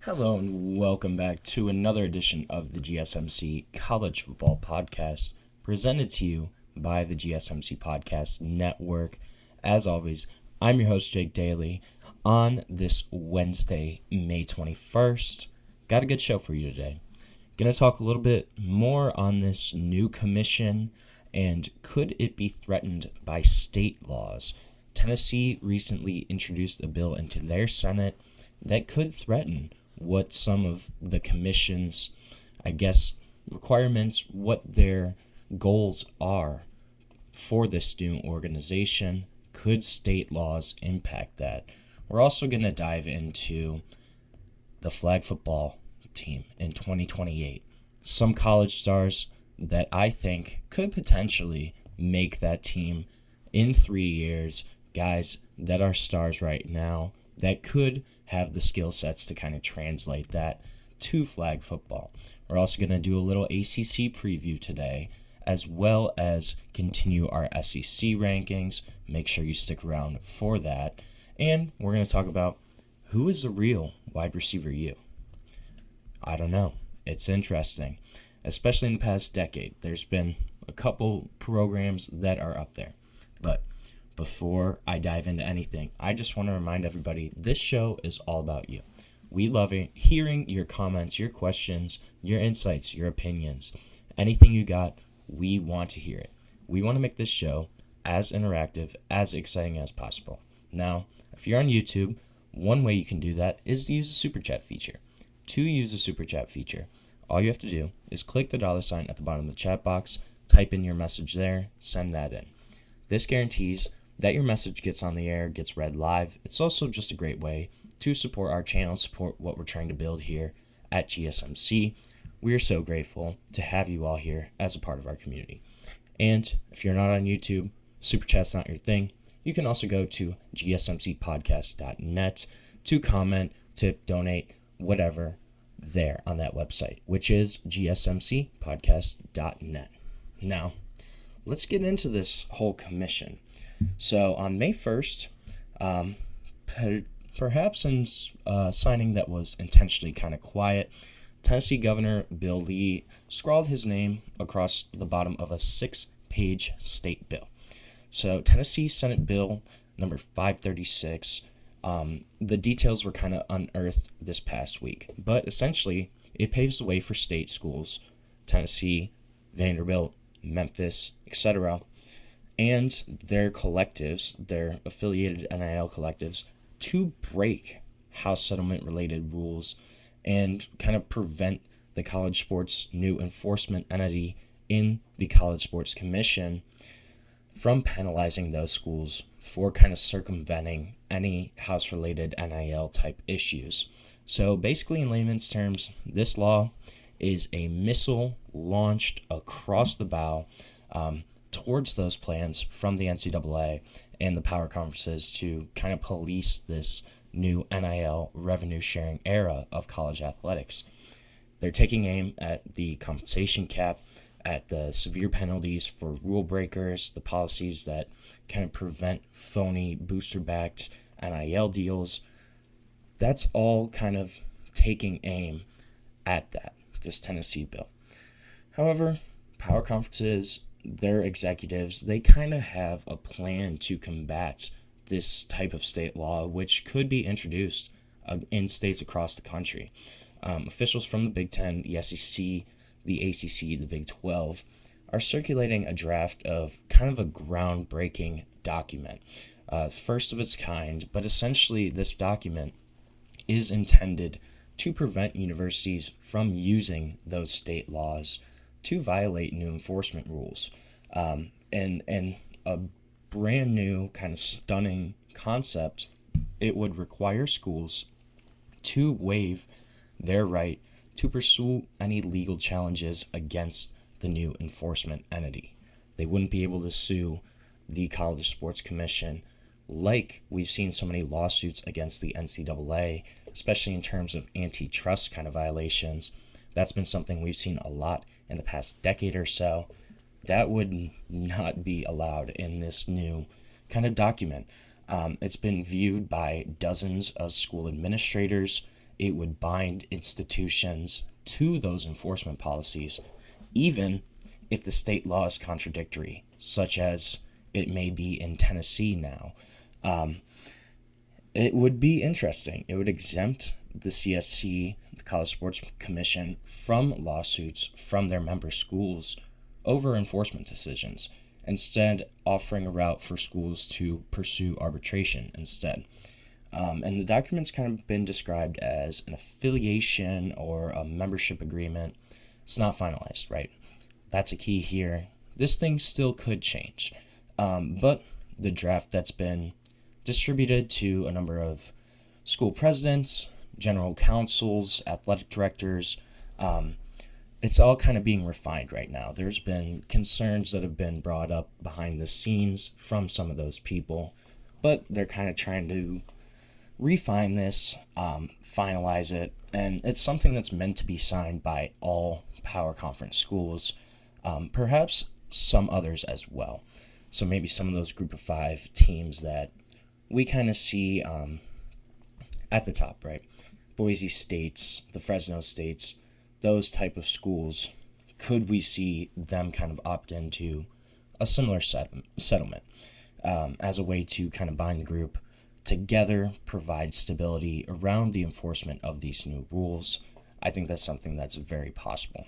Hello and welcome back to another edition of the GSMC College Football Podcast, presented to you by the GSMC Podcast Network. As always, I'm your host, Jake Daly. On this Wednesday, May 21st, got a good show for you today. Going to talk a little bit more on this new commission and could it be threatened by state laws. Tennessee recently introduced a bill into their Senate that could threaten what some of the commission's, requirements, what their goals are for this new organization. Could state laws impact that? We're also going to dive into the flag football team in 2028. Some college stars that I think could potentially make that team in 3 years, guys that are stars right now that could have the skill sets to kind of translate that to flag football. We're also going to do a little ACC preview today, as well as continue our SEC rankings. Make sure you stick around for that. And we're going to talk about who is the real wide receiver U. I don't know. It's interesting, especially in the past decade. There's been a couple programs that are up there. But before I dive into anything, I just want to remind everybody this show is all about you. We love hearing your comments, your questions, your insights, your opinions. Anything you got, we want to hear it. We want to make this show as interactive, as exciting as possible. Now, if you're on YouTube, one way you can do that is to use the Super Chat feature. To use the Super Chat feature, all you have to do is click the $ at the bottom of the chat box, type in your message there, send that in. This guarantees that your message gets on the air, gets read live. It's also just a great way to support our channel, support what we're trying to build here at GSMC. We are so grateful to have you all here as a part of our community. And if you're not on YouTube, Super Chat's not your thing, you can also go to gsmcpodcast.net to comment, tip, donate, whatever there on that website, which is gsmcpodcast.net. Now, let's get into this whole commission. So on May 1st, perhaps in signing that was intentionally kind of quiet, Tennessee Governor Bill Lee scrawled his name across the bottom of a 6-page state bill. So Tennessee Senate Bill number 536, the details were kind of unearthed this past week, but essentially it paves the way for state schools, Tennessee, Vanderbilt, Memphis, etc., and their collectives, their affiliated NIL collectives, to break House settlement-related rules and kind of prevent the college sports new enforcement entity in the College Sports Commission from penalizing those schools for kind of circumventing any House-related NIL type issues. So basically, in layman's terms, this law is a missile launched across the bow towards those plans from the NCAA and the power conferences to kind of police this new NIL revenue sharing era of college athletics. They're taking aim at the compensation cap, at the severe penalties for rule breakers, the policies that kind of prevent phony booster-backed NIL deals. That's all kind of taking aim at this Tennessee bill. However, power conferences, their executives, they kind of have a plan to combat this type of state law, which could be introduced in states across the country. Officials from the Big Ten, the SEC, the ACC, the Big 12, are circulating a draft of kind of a groundbreaking document, first of its kind, but essentially this document is intended to prevent universities from using those state laws to violate new enforcement rules. And a brand new kind of stunning concept, it would require schools to waive their right to pursue any legal challenges against the new enforcement entity. They wouldn't be able to sue the College Sports Commission like we've seen so many lawsuits against the NCAA, especially in terms of antitrust kind of violations. That's been something we've seen a lot in the past decade or so. That would not be allowed in this new kind of document. It's been viewed by dozens of school administrators it would bind institutions to those enforcement policies, even if the state law is contradictory, such as it may be in Tennessee now. It would be interesting. It would exempt the CSC, the College Sports Commission, from lawsuits from their member schools over enforcement decisions, instead offering a route for schools to pursue arbitration instead. And the document's kind of been described as an affiliation or a membership agreement. It's not finalized, right? That's a key here. This thing still could change. But the draft that's been distributed to a number of school presidents, general counsels, athletic directors, it's all kind of being refined right now. There's been concerns that have been brought up behind the scenes from some of those people, but they're kind of trying to refine this, finalize it, and it's something that's meant to be signed by all Power Conference schools, perhaps some others as well. So maybe some of those group of 5 teams that we kind of see at the top, right? Boise States, the Fresno States, those type of schools, could we see them kind of opt into a similar settlement as a way to kind of bind the group together, provide stability around the enforcement of these new rules? I think that's something that's very possible.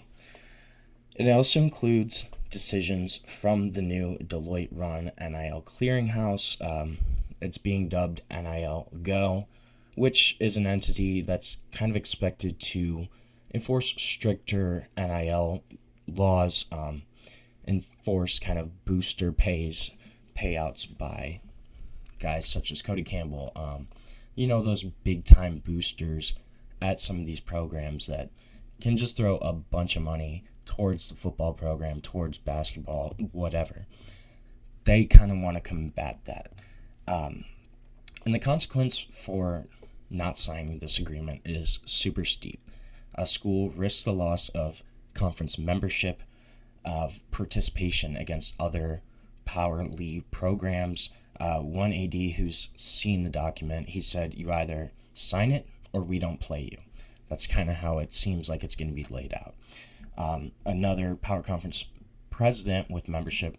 It also includes decisions from the new Deloitte-run NIL clearinghouse. It's being dubbed NIL Go, which is an entity that's kind of expected to enforce stricter NIL laws, enforce kind of booster payouts by guys such as Cody Campbell, those big-time boosters at some of these programs that can just throw a bunch of money towards the football program, towards basketball, whatever. They kind of want to combat that. And the consequence for not signing this agreement is super steep. A school risks the loss of conference membership, of participation against other Power League programs. One AD who's seen the document, he said, you either sign it or we don't play you. That's kind of how it seems like it's going to be laid out. Another Power Conference president with membership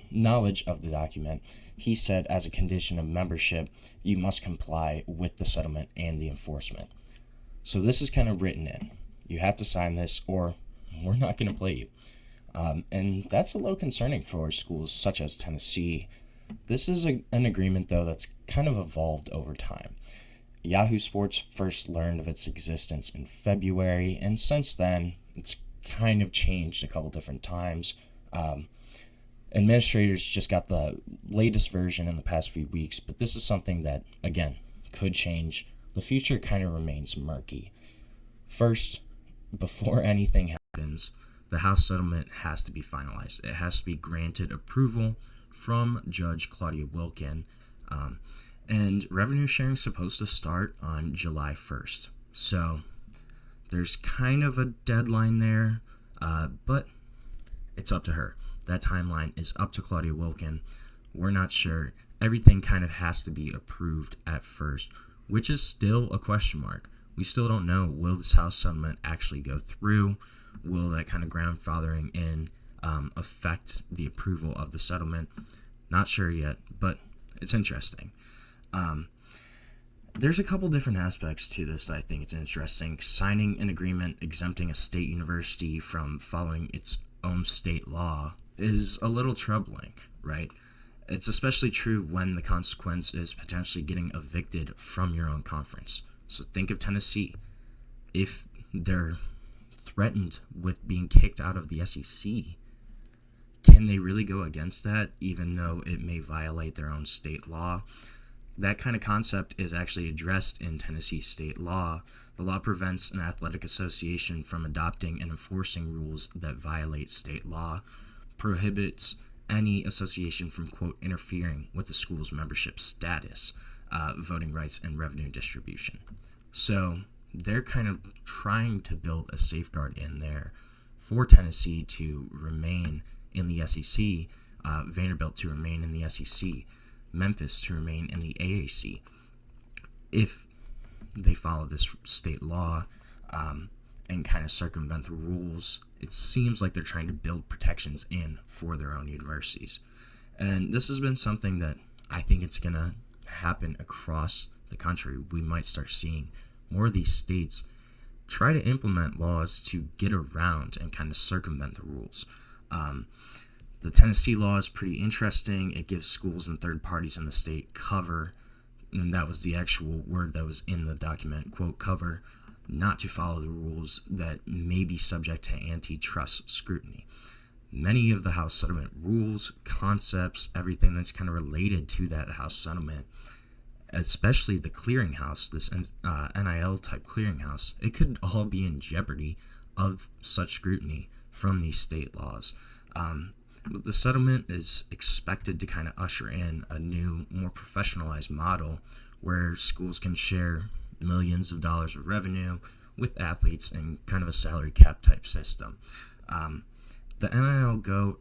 knowledge of the document, he said as a condition of membership, you must comply with the settlement and the enforcement. So this is kind of written in. You have to sign this or we're not going to play you. And that's a little concerning for schools such as Tennessee. This is an agreement, though, that's kind of evolved over time. Yahoo Sports first learned of its existence in February, and since then, it's kind of changed a couple different times. Administrators just got the latest version in the past few weeks, but this is something that, again, could change. The future kind of remains murky. First, before anything happens, the House settlement has to be finalized. It has to be granted approval from Judge Claudia Wilkin, and revenue sharing is supposed to start on July 1st. So there's kind of a deadline there, but it's up to her. That timeline is up to Claudia Wilkin. We're not sure. Everything kind of has to be approved at first, which is still a question mark. We still don't know, will this House settlement actually go through? Will that kind of grandfathering in affect the approval of the settlement? Not sure yet, but it's interesting. There's a couple different aspects to this that I think it's interesting. Signing an agreement exempting a state university from following its own state law is a little troubling, right? It's especially true when the consequence is potentially getting evicted from your own conference. So think of Tennessee. If they're threatened with being kicked out of the SEC, can they really go against that, even though it may violate their own state law? That kind of concept is actually addressed in Tennessee state law. The law prevents an athletic association from adopting and enforcing rules that violate state law, prohibits any association from, quote, interfering with the school's membership status, voting rights, and revenue distribution. So they're kind of trying to build a safeguard in there for Tennessee to remain in the SEC, Vanderbilt to remain in the SEC, Memphis to remain in the AAC. If they follow this state law and kind of circumvent the rules. It seems like they're trying to build protections in for their own universities. And this has been something that I think it's going to happen across the country. We might start seeing more of these states try to implement laws to get around and kind of circumvent the rules. The Tennessee law is pretty interesting. It gives schools and third parties in the state cover, and that was the actual word that was in the document, quote, cover, not to follow the rules that may be subject to antitrust scrutiny. Many of the House settlement rules, concepts, everything that's kind of related to that House settlement, especially the clearinghouse, this NIL type clearinghouse, it could all be in jeopardy of such scrutiny from these state laws. But the settlement is expected to kind of usher in a new, more professionalized model where schools can share millions of dollars of revenue with athletes in kind of a salary cap type system. The NIL Go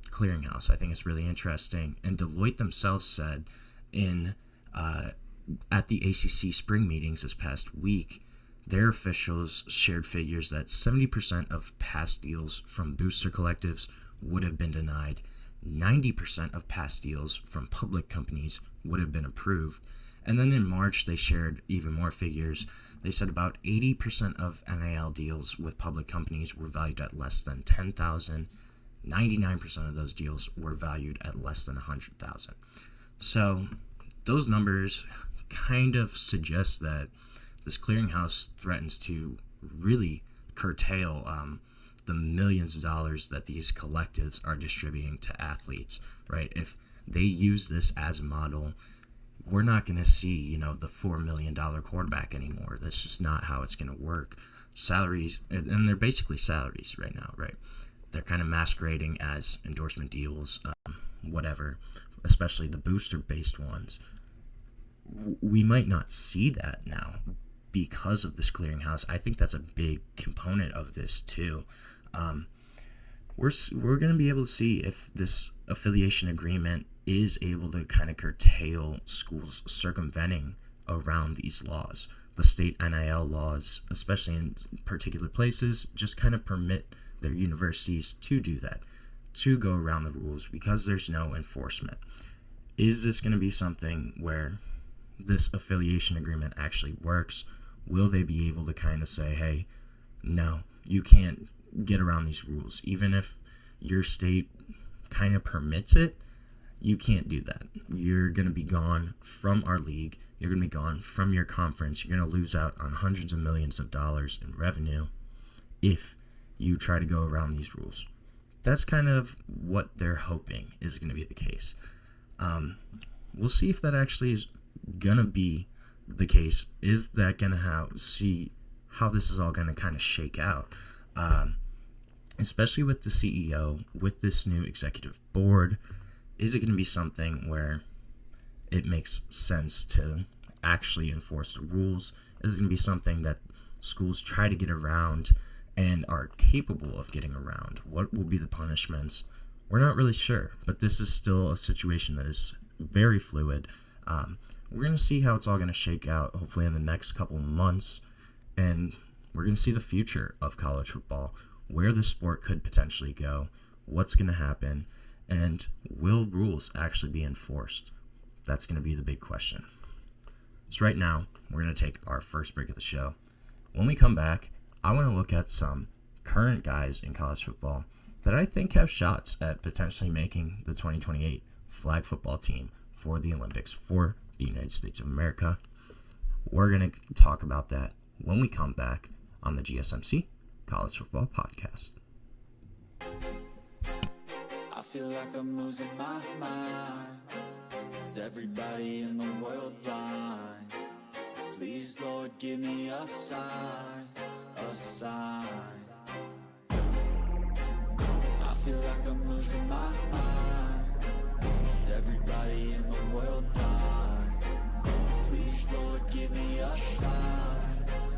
clearinghouse, I think, is really interesting, and Deloitte themselves said at the ACC spring meetings this past week, their officials shared figures that 70% of past deals from booster collectives would have been denied, 90% of past deals from public companies would have been approved, and then in March they shared even more figures. They said about 80% of NIL deals with public companies were valued at less than $10,000, 99% of those deals were valued at less than $100,000. So those numbers kind of suggest that this clearinghouse threatens to really curtail the millions of dollars that these collectives are distributing to athletes, right? If they use this as a model, we're not going to see, the $4 million quarterback anymore. That's just not how it's going to work. Salaries, and they're basically salaries right now, right? They're kind of masquerading as endorsement deals, whatever, especially the booster-based ones. We might not see that now because of this clearinghouse. I think that's a big component of this too. We're going to be able to see if this affiliation agreement is able to kind of curtail schools circumventing around these laws. The state NIL laws, especially in particular places, just kind of permit their universities to do that, to go around the rules because there's no enforcement. Is this going to be something where this affiliation agreement actually works? Will they be able to kind of say, hey, no, you can't get around these rules? Even if your state kind of permits it, you can't do that. You're going to be gone from our league. You're going to be gone from your conference. You're going to lose out on hundreds of millions of dollars in revenue if you try to go around these rules. That's kind of what they're hoping is going to be the case. We'll see if that actually is going to be the case. Is that going to see how this is all going to kind of shake out? Especially with the CEO, with this new executive board, is it going to be something where it makes sense to actually enforce the rules? Is it going to be something that schools try to get around and are capable of getting around? What will be the punishments? We're not really sure, but this is still a situation that is very fluid. We're going to see how it's all going to shake out, hopefully in the next couple months, and we're going to see the future of college football, where the sport could potentially go, what's going to happen, and will rules actually be enforced? That's going to be the big question. So right now, we're going to take our first break of the show. When we come back, I want to look at some current guys in college football that I think have shots at potentially making the 2028 flag football team for the Olympics for the United States of America. We're going to talk about that when we come back on the GSMC College Football Podcast. I feel like I'm losing my mind. Is everybody in the world blind? Please, Lord, give me a sign, a sign. I feel like I'm losing my mind. Is everybody in the world blind? Please, Lord, give me a sign,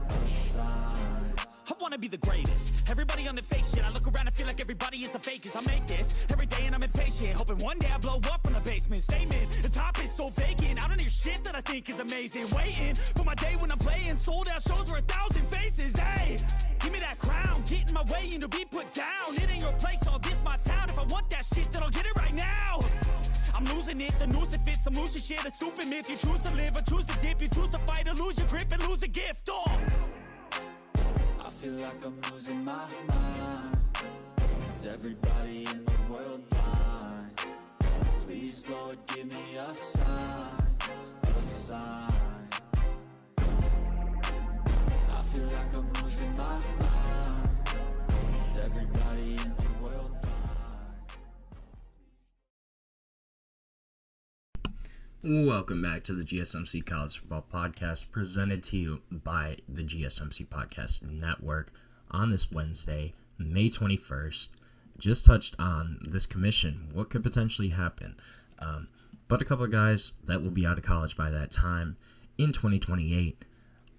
a sign. I wanna be the greatest. Everybody on the fake shit. I look around and feel like everybody is the fakest. I make this every day man, I'm impatient, hoping one day I blow up from the basement. Statement, the top is so vacant, I don't hear shit that I think is amazing. Waiting for my day when I'm playing sold out shows for 1,000 faces. Hey, give me that crown, get in my way and to be put down. It ain't your place, all this my town. If I want that shit, then I'll get it right now. I'm losing it, the noose it fits, some losing shit, a stupid myth. You choose to live or choose to dip, you choose to fight or lose your grip and lose a gift. Oh, I feel like I'm losing my mind. Is everybody in the world blind? Please, Lord, give me a sign, a sign. I feel like I'm losing my mind. Is everybody in the world blind? Welcome back to the GSMC College Football Podcast, presented to you by the GSMC Podcast Network on this Wednesday, May 21st. Just touched on this commission, what could potentially happen. But a couple of guys that will be out of college by that time in 2028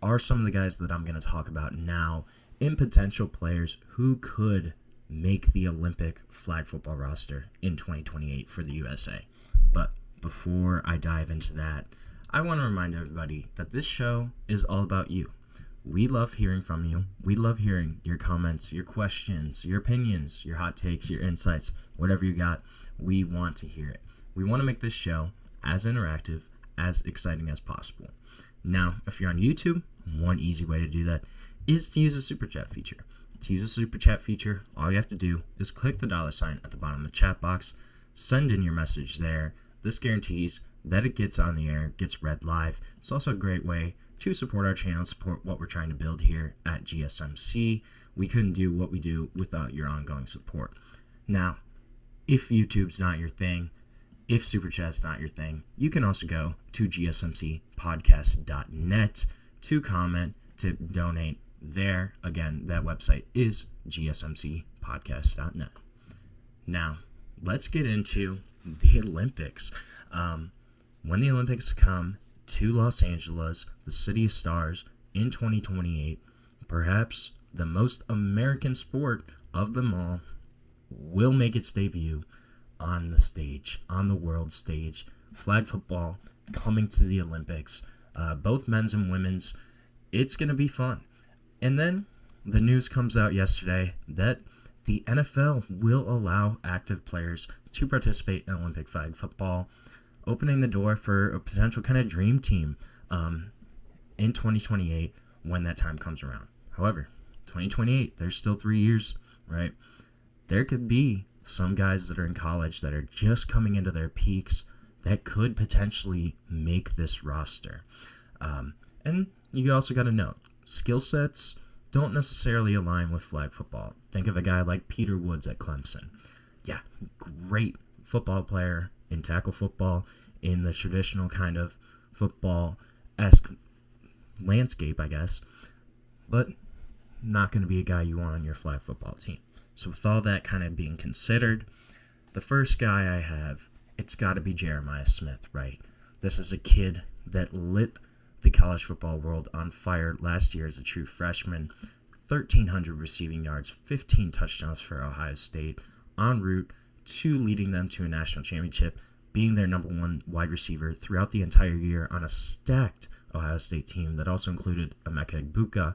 are some of the guys that I'm going to talk about now in potential players who could make the Olympic flag football roster in 2028 for the USA. But before I dive into that, I want to remind everybody that this show is all about you. We love hearing from you. We love hearing your comments, your questions, your opinions, your hot takes, your insights, whatever you got. We want to hear it. We want to make this show as interactive, as exciting as possible. Now, if you're on YouTube, one easy way to do that is to use a super chat feature. To use a super chat feature, all you have to do is click the $ at the bottom of the chat box, send in your message there. This guarantees that it gets on the air, gets read live. It's also a great way to support our channel, support what we're trying to build here at GSMC. We couldn't do what we do without your ongoing support. Now, if YouTube's not your thing, if Super Chat's not your thing, you can also go to gsmcpodcast.net to comment, to donate there. Again, that website is gsmcpodcast.net. Now, let's get into the Olympics. When the Olympics come to Los Angeles, the City of Stars, in 2028, perhaps the most American sport of them all will make its debut on the stage, on the world stage. Flag football coming to the Olympics, both men's and women's. It's going to be fun. And then the news comes out yesterday that the NFL will allow active players to participate in Olympic flag football, opening the door for a potential kind of dream team in 2028 when that time comes around. However, 2028, there's still 3 years, right? There could be some guys that are in college that are just coming into their peaks that could potentially make this roster. And you also got to note, skill sets don't necessarily align with flag football. Think of a guy like Peter Woods at Clemson. Yeah, great football player in tackle football, in the traditional kind of football-esque landscape, I guess, but not going to be a guy you want on your flag football team. So with all that kind of being considered, the first guy I have, it's got to be Jeremiah Smith, right? This is a kid that lit the college football world on fire last year as a true freshman. 1,300 receiving yards, 15 touchdowns for Ohio State, en route to leading them to a national championship, being their number one wide receiver throughout the entire year on a stacked Ohio State team that also included Emeka Egbuka,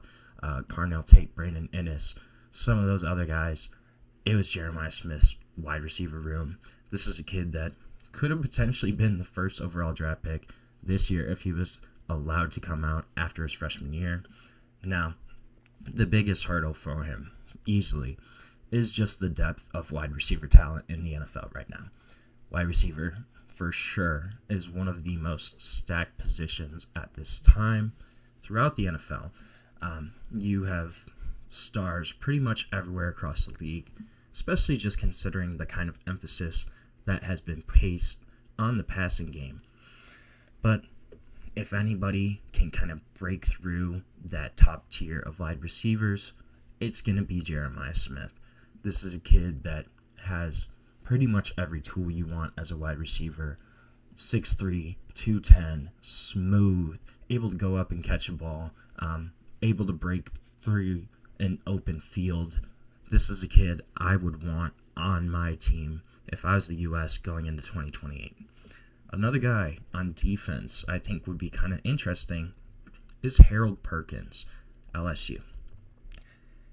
Carnell Tate, Brandon Ennis, some of those other guys. It was Jeremiah Smith's wide receiver room. This is a kid that could have potentially been the first overall draft pick this year if he was allowed to come out after his freshman year. Now, the biggest hurdle for him, easily, is just the depth of wide receiver talent in the NFL right now. Wide receiver, for sure, is one of the most stacked positions at this time throughout the NFL. You have stars pretty much everywhere across the league, especially just considering the kind of emphasis that has been placed on the passing game. But if anybody can kind of break through that top tier of wide receivers, it's going to be Jeremiah Smith. This is a kid that has pretty much every tool you want as a wide receiver. 6'3", 210, smooth, able to go up and catch a ball, able to break through an open field. This is a kid I would want on my team if I was the U.S. going into 2028. Another guy on defense I think would be kind of interesting is Harold Perkins, LSU.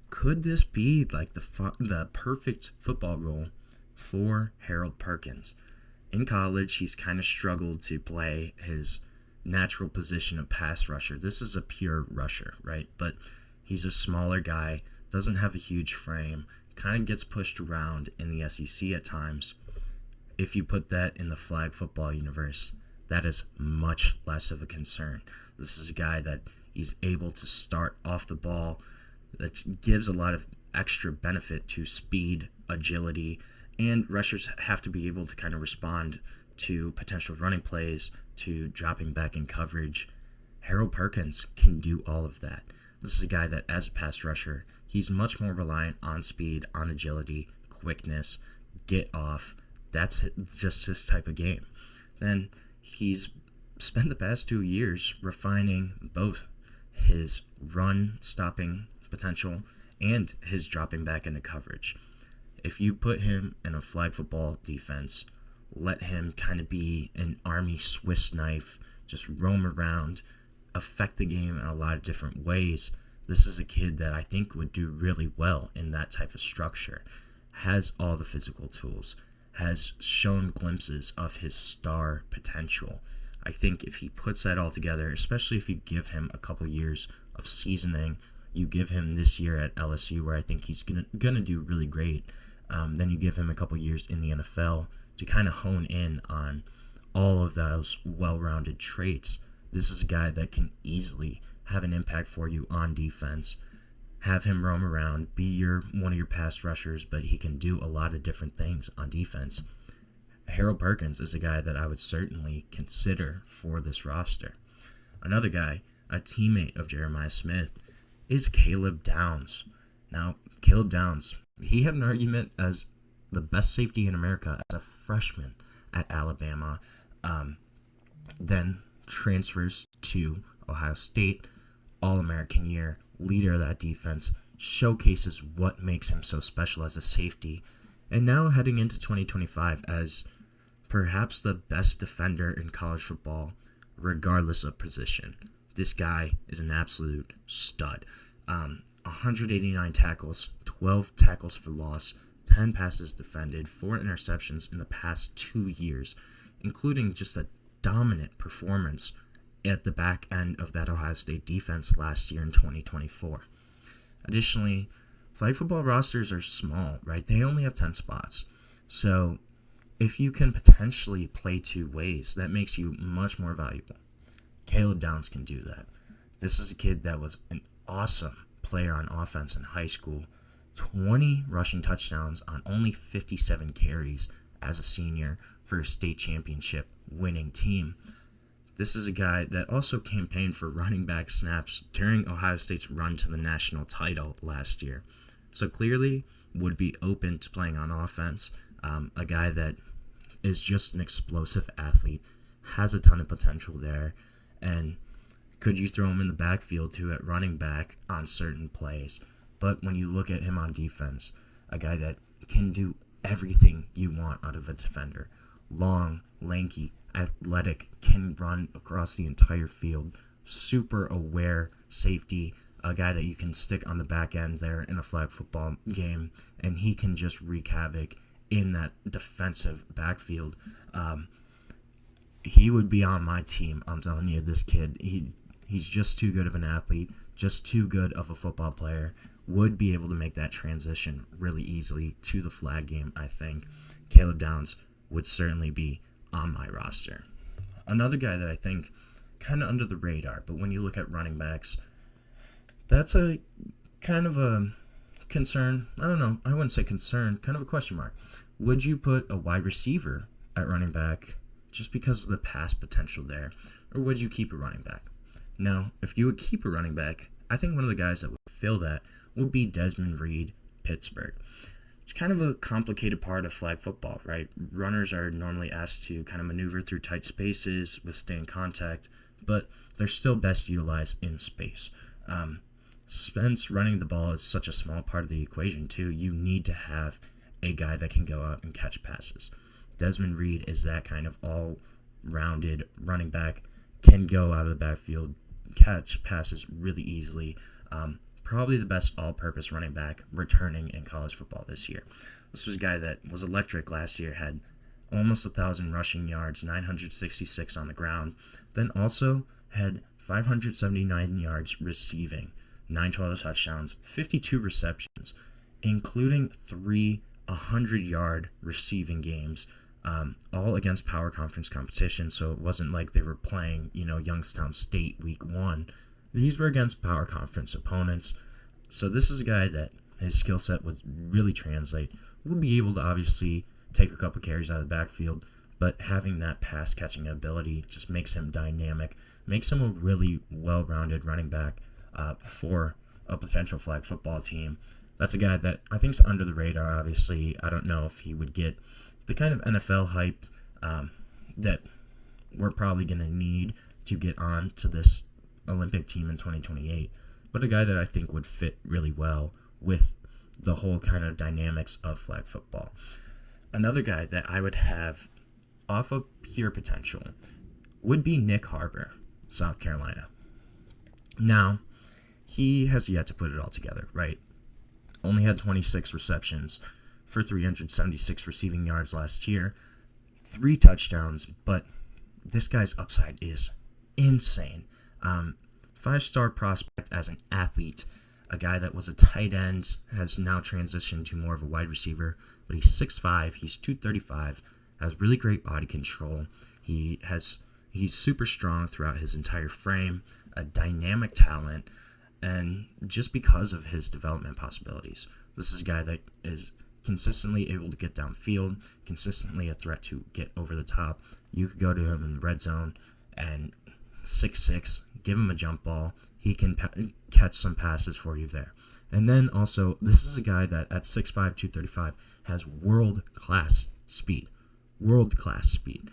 Could this be like the perfect football role for Harold Perkins? In college, he's kind of struggled to play his natural position of pass rusher. This is a pure rusher, right? But he's a smaller guy, doesn't have a huge frame, kind of gets pushed around in the SEC at times. If you put that in the flag football universe, that is much less of a concern. This is a guy that he's able to start off the ball, that gives a lot of extra benefit to speed, agility, and rushers have to be able to kind of respond to potential running plays, to dropping back in coverage. Harold Perkins can do all of that. This is a guy that, as a pass rusher, he's much more reliant on speed, on agility, quickness, get off. That's just his type of game. Then he's spent the past 2 years refining both his run-stopping potential and his dropping back into coverage. If you put him in a flag football defense, let him kind of be an Army Swiss knife, just roam around, affect the game in a lot of different ways. This is a kid that I think would do really well in that type of structure. Has all the physical tools, has shown glimpses of his star potential. I think if he puts that all together, especially if you give him a couple years of seasoning, you give him this year at LSU where I think he's gonna do really great. Then you give him a couple years in the NFL to kind of hone in on all of those well-rounded traits. This is a guy that can easily have an impact for you on defense. Have him roam around, be one of your pass rushers, but he can do a lot of different things on defense. Harold Perkins is a guy that I would certainly consider for this roster. Another guy, a teammate of Jeremiah Smith, is Caleb Downs. Now, Caleb Downs, he had an argument as the best safety in America as a freshman at Alabama, then transfers to Ohio State, All-American year, leader of that defense, showcases what makes him so special as a safety, and now heading into 2025 as perhaps the best defender in college football, regardless of position. This guy is an absolute stud. 189 tackles, 12 tackles for loss, 10 passes defended, 4 interceptions in the past 2 years, including just a dominant performance at the back end of that Ohio State defense last year in 2024. Additionally, flag football rosters are small, right? They only have 10 spots. So if you can potentially play 2 ways, that makes you much more valuable. Caleb Downs can do that. This is a kid that was an awesome player on offense in high school. 20 rushing touchdowns on only 57 carries as a senior for a state championship winning team. This is a guy that also campaigned for running back snaps during Ohio State's run to the national title last year. So clearly would be open to playing on offense. A guy that is just an explosive athlete, has a ton of potential there, and could you throw him in the backfield too at running back on certain plays? But when you look at him on defense, a guy that can do everything you want out of a defender. Long, lanky, athletic, can run across the entire field, super aware safety, a guy that you can stick on the back end there in a flag football game, and he can just wreak havoc in that defensive backfield. He would be on my team. I'm telling you, this kid, he's just too good of an athlete, just too good of a football player, would be able to make that transition really easily to the flag game, I think. Caleb Downs would certainly be on my roster. Another guy that I think kind of under the radar, but when you look at running backs, that's a kind of a concern. I don't know. I wouldn't say concern, kind of a question mark. Would you put a wide receiver at running back just because of the pass potential there, or would you keep a running back? Now, if you would keep a running back, I think one of the guys that would fill that would be Desmond Reed, Pittsburgh. It's kind of a complicated part of flag football, right? Runners are normally asked to kind of maneuver through tight spaces, withstand contact, but they're still best utilized in space. Spence running the ball is such a small part of the equation, too. You need to have a guy that can go out and catch passes. Desmond Reed is that kind of all-rounded running back, can go out of the backfield, catch passes really easily. Probably the best all-purpose running back returning in college football this year. This was a guy that was electric last year, had almost 1,000 rushing yards, 966 on the ground, then also had 579 yards receiving, 9 total touchdowns, 52 receptions, including 3 100-yard receiving games, all against power conference competition, so it wasn't like they were playing, Youngstown State week 1. These were against power conference opponents. So this is a guy that his skill set would really translate. Would be able to obviously take a couple carries out of the backfield, but having that pass catching ability just makes him dynamic, makes him a really well-rounded running back for a potential flag football team. That's a guy that I think is under the radar, obviously. I don't know if he would get the kind of NFL hype that we're probably going to need to get on to this Olympic team in 2028, but a guy that I think would fit really well with the whole kind of dynamics of flag football. Another guy that I would have off of pure potential would be Nick Harbor, South Carolina. Now, he has yet to put it all together, right? Only had 26 receptions for 376 receiving yards last year, 3 touchdowns, but this guy's upside is insane. 5-star prospect as an athlete, a guy that was a tight end, has now transitioned to more of a wide receiver, but he's 6'5", he's 235, has really great body control. He's super strong throughout his entire frame, a dynamic talent, and just because of his development possibilities. This is a guy that is consistently able to get downfield, consistently a threat to get over the top. You could go to him in the red zone and 6'6", give him a jump ball. He can catch some passes for you there. And then also, this is a guy that at 6'5", 235 has world-class speed. World-class speed.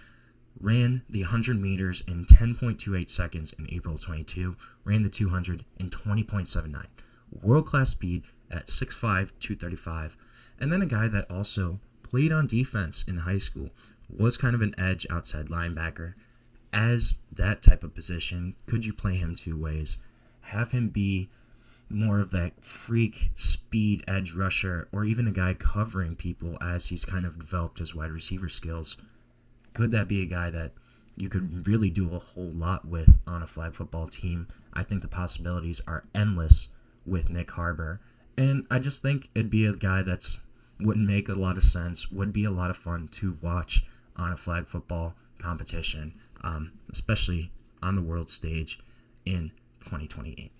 Ran the 100 meters in 10.28 seconds in April 22. Ran the 200 in 20.79. World-class speed at 6'5", 235. And then a guy that also played on defense in high school. Was kind of an edge outside linebacker. As that type of position, could you play him 2 ways? Have him be more of that freak speed edge rusher, or even a guy covering people as he's kind of developed his wide receiver skills. Could that be a guy that you could really do a whole lot with on a flag football team? I think the possibilities are endless with Nick Harbor, and I just think it'd be a guy that's would make a lot of sense, would be a lot of fun to watch on a flag football competition, especially on the world stage in 2028.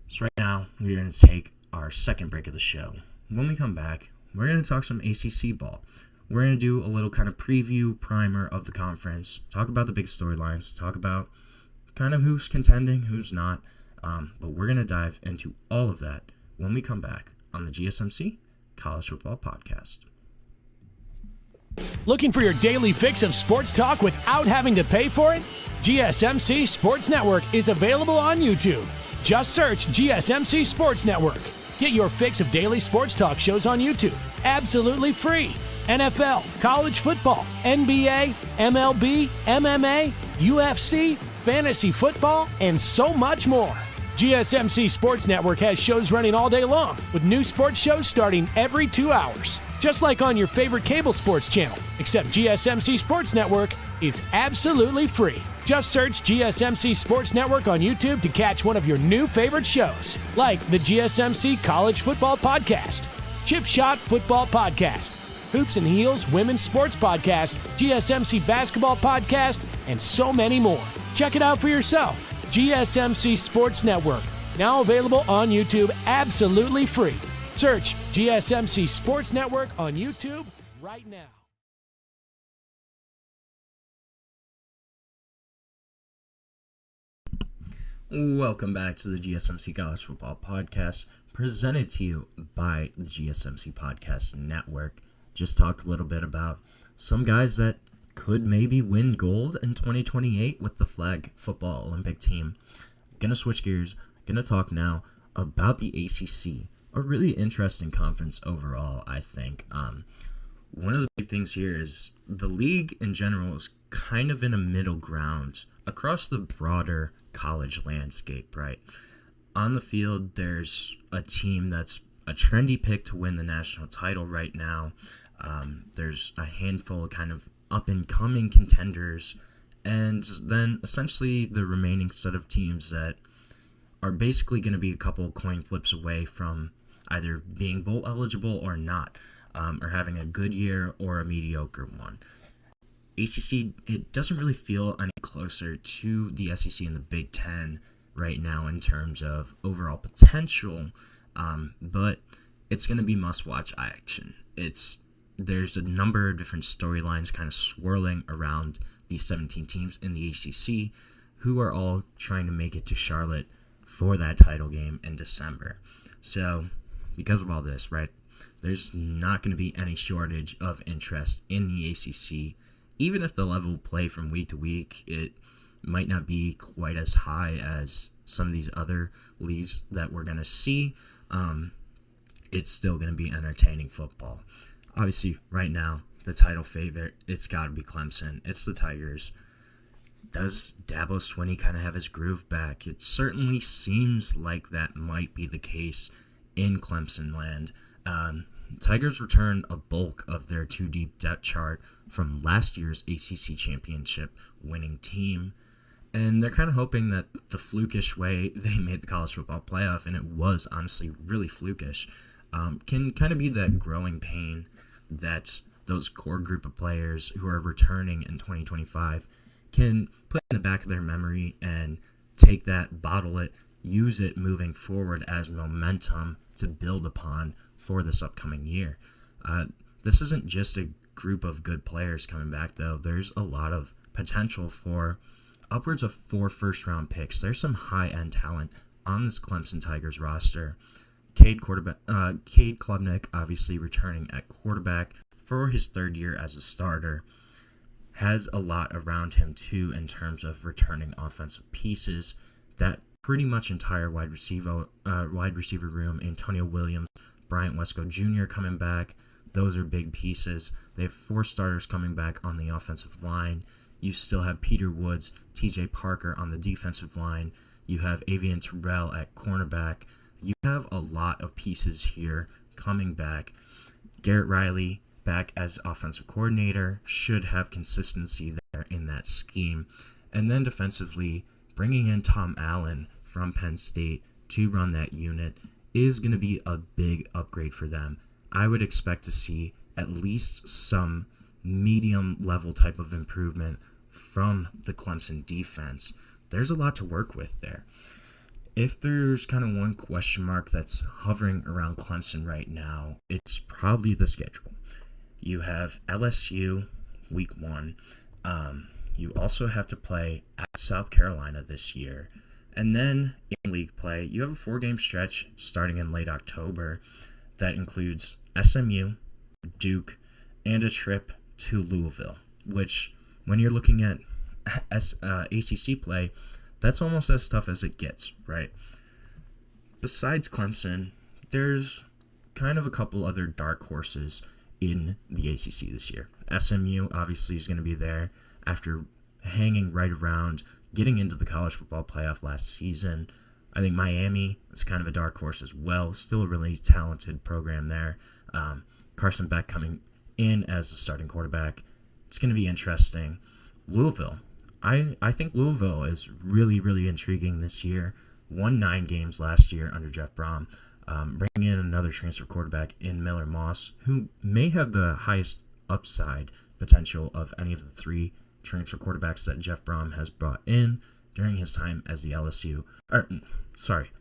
So right now, we're going to take our second break of the show. When we come back, we're going to talk some ACC ball. We're going to do a little kind of preview primer of the conference, talk about the big storylines, talk about kind of who's contending, who's not, but we're going to dive into all of that when we come back on the GSMC College Football Podcast. Looking for your daily fix of sports talk without having to pay for it? GSMC Sports Network is available on YouTube. Just search GSMC Sports Network. Get your fix of daily sports talk shows on YouTube, absolutely free. NFL, college football, NBA, MLB, MMA, UFC, fantasy football, and so much more. GSMC Sports Network has shows running all day long, with new sports shows starting every 2 hours. Just like on your favorite cable sports channel, except GSMC Sports Network is absolutely free. Just search GSMC Sports Network on YouTube to catch one of your new favorite shows, like the GSMC College Football Podcast, Chip Shot Football Podcast, Hoops and Heels Women's Sports Podcast, GSMC Basketball Podcast, and so many more. Check it out for yourself. GSMC Sports Network, now available on YouTube absolutely free. Search GSMC Sports Network on YouTube right now. Welcome back to the GSMC College Football Podcast, presented to you by the GSMC Podcast Network. Just talked a little bit about some guys that could maybe win gold in 2028 with the flag football Olympic team. Gonna switch gears, gonna talk now about the ACC a really interesting conference overall, I think. One of the big things here is the league in general is kind of in a middle ground across the broader college landscape, right? On the field, there's a team that's a trendy pick to win the national title right now. There's a handful of kind of up-and-coming contenders, and then essentially the remaining set of teams that are basically going to be a couple coin flips away from either being bowl eligible or not, or having a good year or a mediocre one. ACC, it doesn't really feel any closer to the SEC and the Big Ten right now in terms of overall potential, but it's going to be must-watch action. There's a number of different storylines kind of swirling around these 17 teams in the ACC who are all trying to make it to Charlotte for that title game in December. So, because of all this, right, there's not going to be any shortage of interest in the ACC. Even if the level of play from week to week, it might not be quite as high as some of these other leagues that we're going to see. It's still going to be entertaining football. Obviously, right now, the title favorite, it's got to be Clemson. It's the Tigers. Does Dabo Swinney kind of have his groove back? It certainly seems like that might be the case in Clemson land. Tigers return a bulk of their two-deep depth chart from last year's ACC championship winning team, and they're kind of hoping that the flukish way they made the college football playoff, and it was honestly really flukish, can kind of be that growing pain that those core group of players who are returning in 2025 can put in the back of their memory and take that, bottle it, use it moving forward as momentum to build upon for this upcoming year. This isn't just a group of good players coming back, though. There's a lot of potential for upwards of 4 first-round picks. There's some high-end talent on this Clemson Tigers roster. Cade Klubnik, obviously returning at quarterback for his third year as a starter, has a lot around him, too, in terms of returning offensive pieces. That pretty much entire wide receiver room, Antonio Williams, Bryant Wesco Jr. coming back, those are big pieces. They have 4 starters coming back on the offensive line. You still have Peter Woods, TJ Parker on the defensive line. You have Avian Terrell at cornerback. You have a lot of pieces here coming back. Garrett Riley back as offensive coordinator should have consistency there in that scheme. And then defensively, bringing in Tom Allen from Penn State to run that unit is going to be a big upgrade for them. I would expect to see at least some medium level type of improvement from the Clemson defense. There's a lot to work with there. If there's kind of one question mark that's hovering around Clemson right now, it's probably the schedule. You have LSU week 1. You also have to play at South Carolina this year. And then in league play, you have a 4-game stretch starting in late October that includes SMU, Duke, and a trip to Louisville, which when you're looking at ACC play, that's almost as tough as it gets, right? Besides Clemson, there's kind of a couple other dark horses in the ACC this year. SMU obviously is going to be there after hanging right around getting into the college football playoff last season. I think Miami is kind of a dark horse as well. Still a really talented program there. Carson Beck coming in as the starting quarterback. It's going to be interesting. Louisville. I think Louisville is really, really intriguing this year. Won 9 games last year under Jeff Brom. Bringing in another transfer quarterback in Miller Moss, who may have the highest upside potential of any of the 3 transfer quarterbacks that Jeff Brom has brought in during his time as the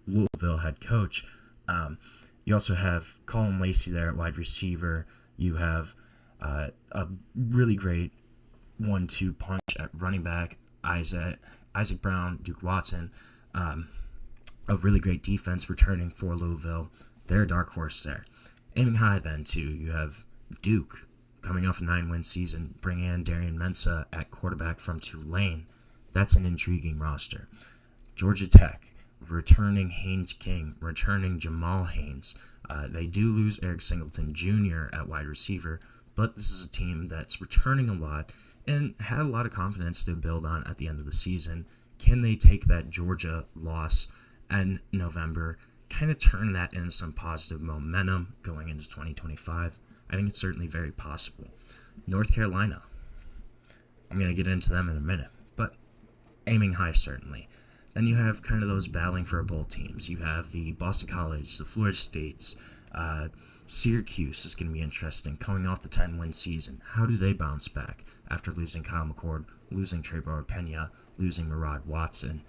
Louisville head coach. You also have Colin Lacey there at wide receiver. You have a really great 1-2 punch at running back, Isaac Brown, Duke Watson. A really great defense returning for Louisville. They're a dark horse there. Aiming high then, too, you have Duke coming off a 9-win season, bringing in Darian Mensah at quarterback from Tulane. That's an intriguing roster. Georgia Tech, returning Haynes King, returning Jamal Haynes, They do lose Eric Singleton Jr. at wide receiver, but this is a team that's returning a lot and had a lot of confidence to build on at the end of the season. Can they take that Georgia loss in November, kind of turn that into some positive momentum going into 2025? I think it's certainly very possible. North Carolina, I'm going to get into them in a minute, but aiming high certainly. Then you have kind of those battling for a bowl teams. You have the Boston College, the Florida States, Syracuse is going to be interesting, coming off the 10-win season. How do they bounce back after losing Kyle McCord, losing Trevor Pena, losing Murad Watson?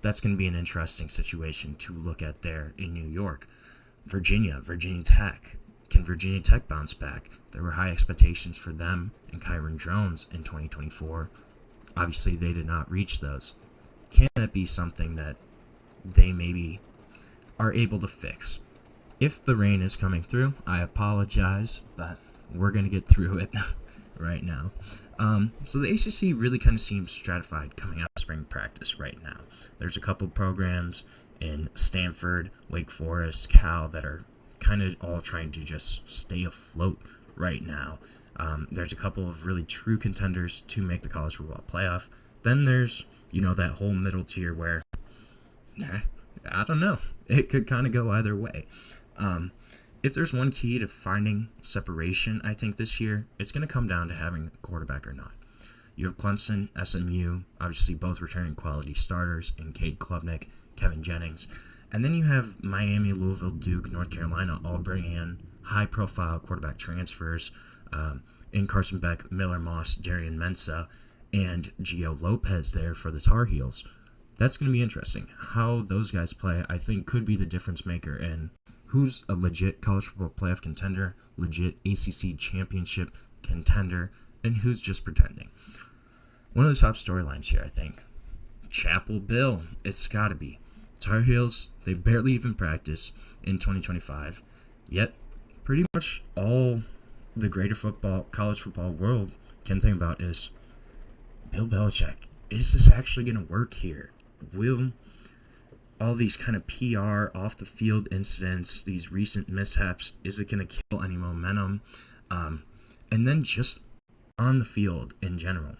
That's going to be an interesting situation to look at there in New York. Virginia Tech. Can Virginia Tech bounce back? There were high expectations for them and Kyron Drones in 2024. Obviously, they did not reach those. Can that be something that they maybe are able to fix? If the rain is coming through, I apologize, but we're going to get through it right now. So the ACC really kind of seems stratified coming out of spring practice right now. There's a couple programs in Stanford, Wake Forest, Cal that are kind of all trying to just stay afloat right now. There's a couple of really true contenders to make the college football playoff. Then there's, that whole middle tier where, I don't know. It could kind of go either way. If there's one key to finding separation, I think this year, it's going to come down to having a quarterback or not. You have Clemson, SMU, obviously both returning quality starters in Cade Klubnik, Kevin Jennings. And then you have Miami, Louisville, Duke, North Carolina all bringing in high-profile quarterback transfers in Carson Beck, Miller Moss, Darian Mensah, and Gio Lopez there for the Tar Heels. That's going to be interesting. How those guys play, I think, could be the difference maker in who's a legit college football playoff contender, legit ACC championship contender, and who's just pretending. One of the top storylines here, I think, Chapel Bill. It's got to be. Tar Heels, they barely even practice in 2025, yet pretty much all the greater college football world can think about is Bill Belichick. Is this actually going to work here? Will all these kind of PR off the field incidents, these recent mishaps, is it going to kill any momentum? And then just on the field in general,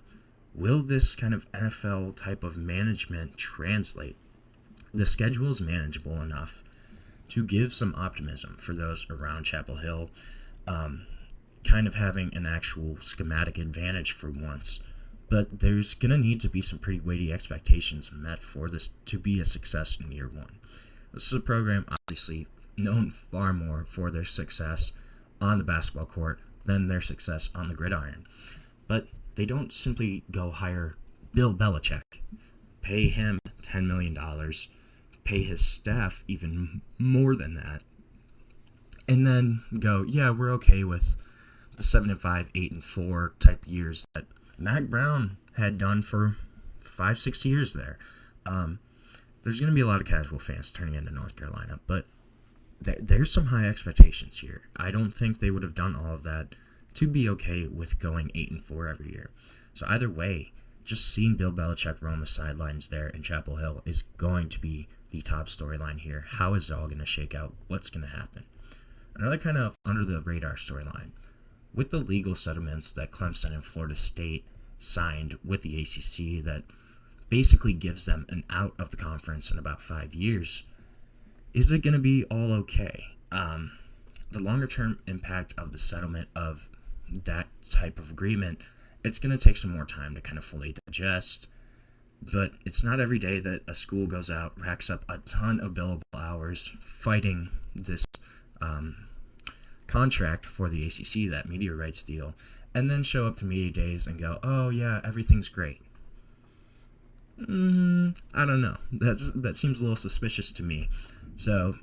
will this kind of NFL type of management translate? The schedule is manageable enough to give some optimism for those around Chapel Hill, kind of having an actual schematic advantage for once. But there's going to need to be some pretty weighty expectations met for this to be a success in year one. This is a program, obviously, known far more for their success on the basketball court than their success on the gridiron. But they don't simply go hire Bill Belichick, pay him $10 million, pay his staff even more than that, and then go, yeah, we're okay with the 7-5, 8-4 type years that Mac Brown had done for 5-6 years there. There's going to be a lot of casual fans turning into North Carolina, but there's some high expectations here. I don't think they would have done all of that to be okay with going 8-4 every year. So either way, just seeing Bill Belichick roam the sidelines there in Chapel Hill is going to be the top storyline here. How is it all going to shake out? What's going to happen? Another kind of under the radar storyline. With the legal settlements that Clemson and Florida State signed with the ACC that basically gives them an out of the conference in about 5 years, is it going to be all okay? The longer-term impact of the settlement of that type of agreement, it's going to take some more time to kind of fully digest. But it's not every day that a school goes out, racks up a ton of billable hours fighting this contract for the ACC, that media rights deal, and then show up to media days and go, oh yeah, everything's great. I don't know. That seems a little suspicious to me. So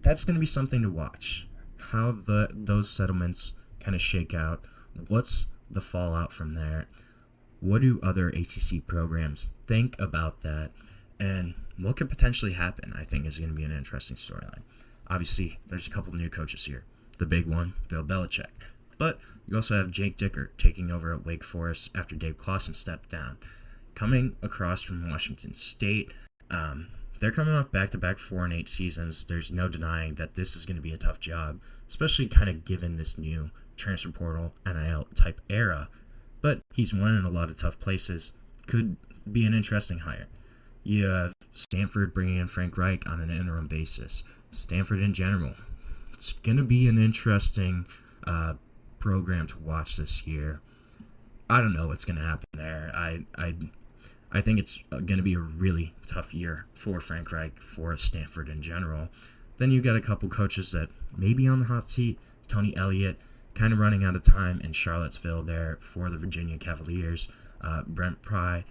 that's going to be something to watch. How those settlements kind of shake out. What's the fallout from there? What do other ACC programs think about that? And what could potentially happen, I think, is going to be an interesting storyline. Obviously, there's a couple new coaches here. The big one, Bill Belichick. But you also have Jake Dickert taking over at Wake Forest after Dave Clawson stepped down. Coming across from Washington State, they're coming off back-to-back 4-8 seasons. There's no denying that this is going to be a tough job, especially kind of given this new transfer portal, NIL type era. But he's won in a lot of tough places. Could be an interesting hire. You have Stanford bringing in Frank Reich on an interim basis. Stanford in general. It's going to be an interesting program to watch this year. I don't know what's going to happen there. I think it's going to be a really tough year for Frank Reich, for Stanford in general. Then you got a couple coaches that may be on the hot seat. Tony Elliott kind of running out of time in Charlottesville there for the Virginia Cavaliers. Brent Pry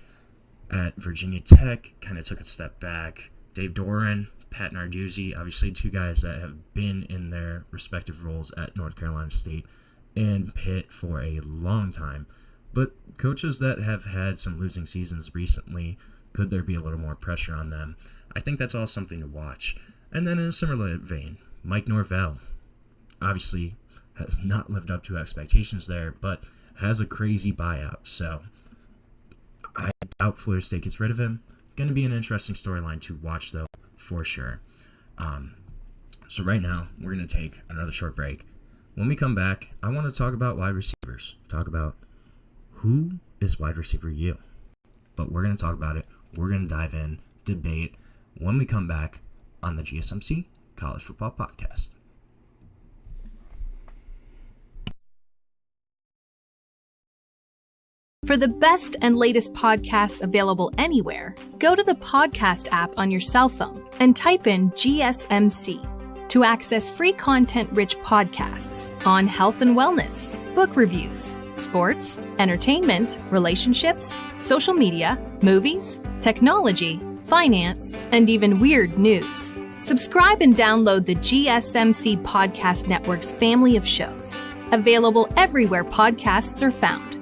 at Virginia Tech kind of took a step back. Dave Doran, Pat Narduzzi, obviously two guys that have been in their respective roles at North Carolina State and Pitt for a long time. But coaches that have had some losing seasons recently, could there be a little more pressure on them? I think that's all something to watch. And then in a similar vein, Mike Norvell obviously has not lived up to expectations there, but has a crazy buyout. So I doubt Florida State gets rid of him. Going to be an interesting storyline to watch, though, for sure. So right now, we're going to take another short break. When we come back, I want to talk about wide receivers. Talk about who is wide receiver you. But we're going to talk about it. We're going to dive in, debate, when we come back on the GSMC College Football Podcast. For the best and latest podcasts available anywhere, go to the podcast app on your cell phone and type in GSMC to access free content-rich podcasts on health and wellness, book reviews, sports, entertainment, relationships, social media, movies, technology, finance, and even weird news. Subscribe and download the GSMC Podcast Network's family of shows, available everywhere podcasts are found.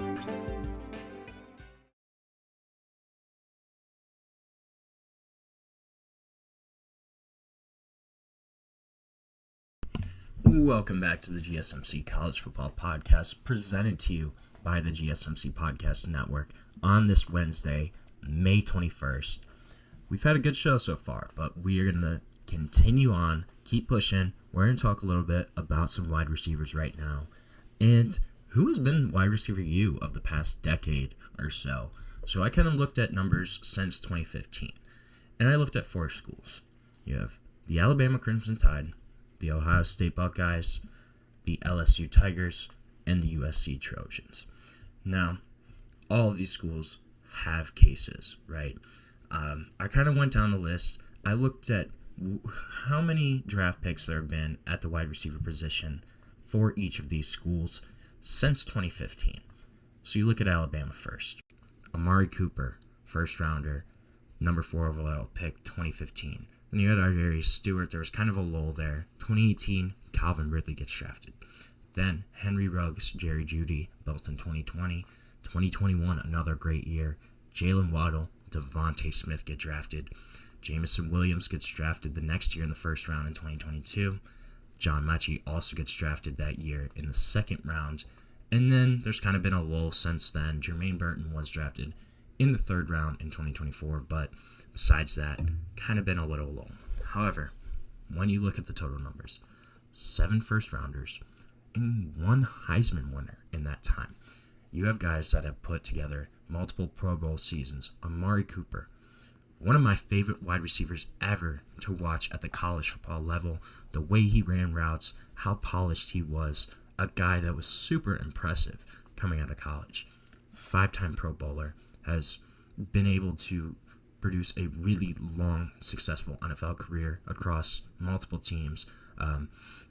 Welcome back to the GSMC College Football Podcast, presented to you by the GSMC Podcast Network on this Wednesday, May 21st. We've had a good show so far, but we are going to continue on, keep pushing. We're going to talk a little bit about some wide receivers right now, and who has been wide receiver you of the past decade or so. So I kind of looked at numbers since 2015, and I looked at 4 schools. You have the Alabama Crimson Tide, the Ohio State Buckeyes, the LSU Tigers, and the USC Trojans. Now, all of these schools have cases, right? I kind of went down the list. I looked at how many draft picks there have been at the wide receiver position for each of these schools since 2015. So you look at Alabama first. Amari Cooper, first rounder, number 4 overall pick, 2015. Then you had Arjarius Stewart. There was kind of a lull there. 2018, Calvin Ridley gets drafted. Then Henry Ruggs, Jerry Jeudy, built in 2020. 2021, another great year. Jalen Waddle, Devontae Smith get drafted. Jamison Williams gets drafted the next year in the first round in 2022. John Mechie also gets drafted that year in the second round. And then there's kind of been a lull since then. Jermaine Burton was drafted in the third round in 2024, but besides that, kind of been a little low. However, when you look at the total numbers, 7 first-rounders and 1 Heisman winner in that time. You have guys that have put together multiple Pro Bowl seasons. Amari Cooper, one of my favorite wide receivers ever to watch at the college football level. The way he ran routes, how polished he was. A guy that was super impressive coming out of college. 5-time Pro Bowler, has been able to produce a really long, successful NFL career across multiple teams.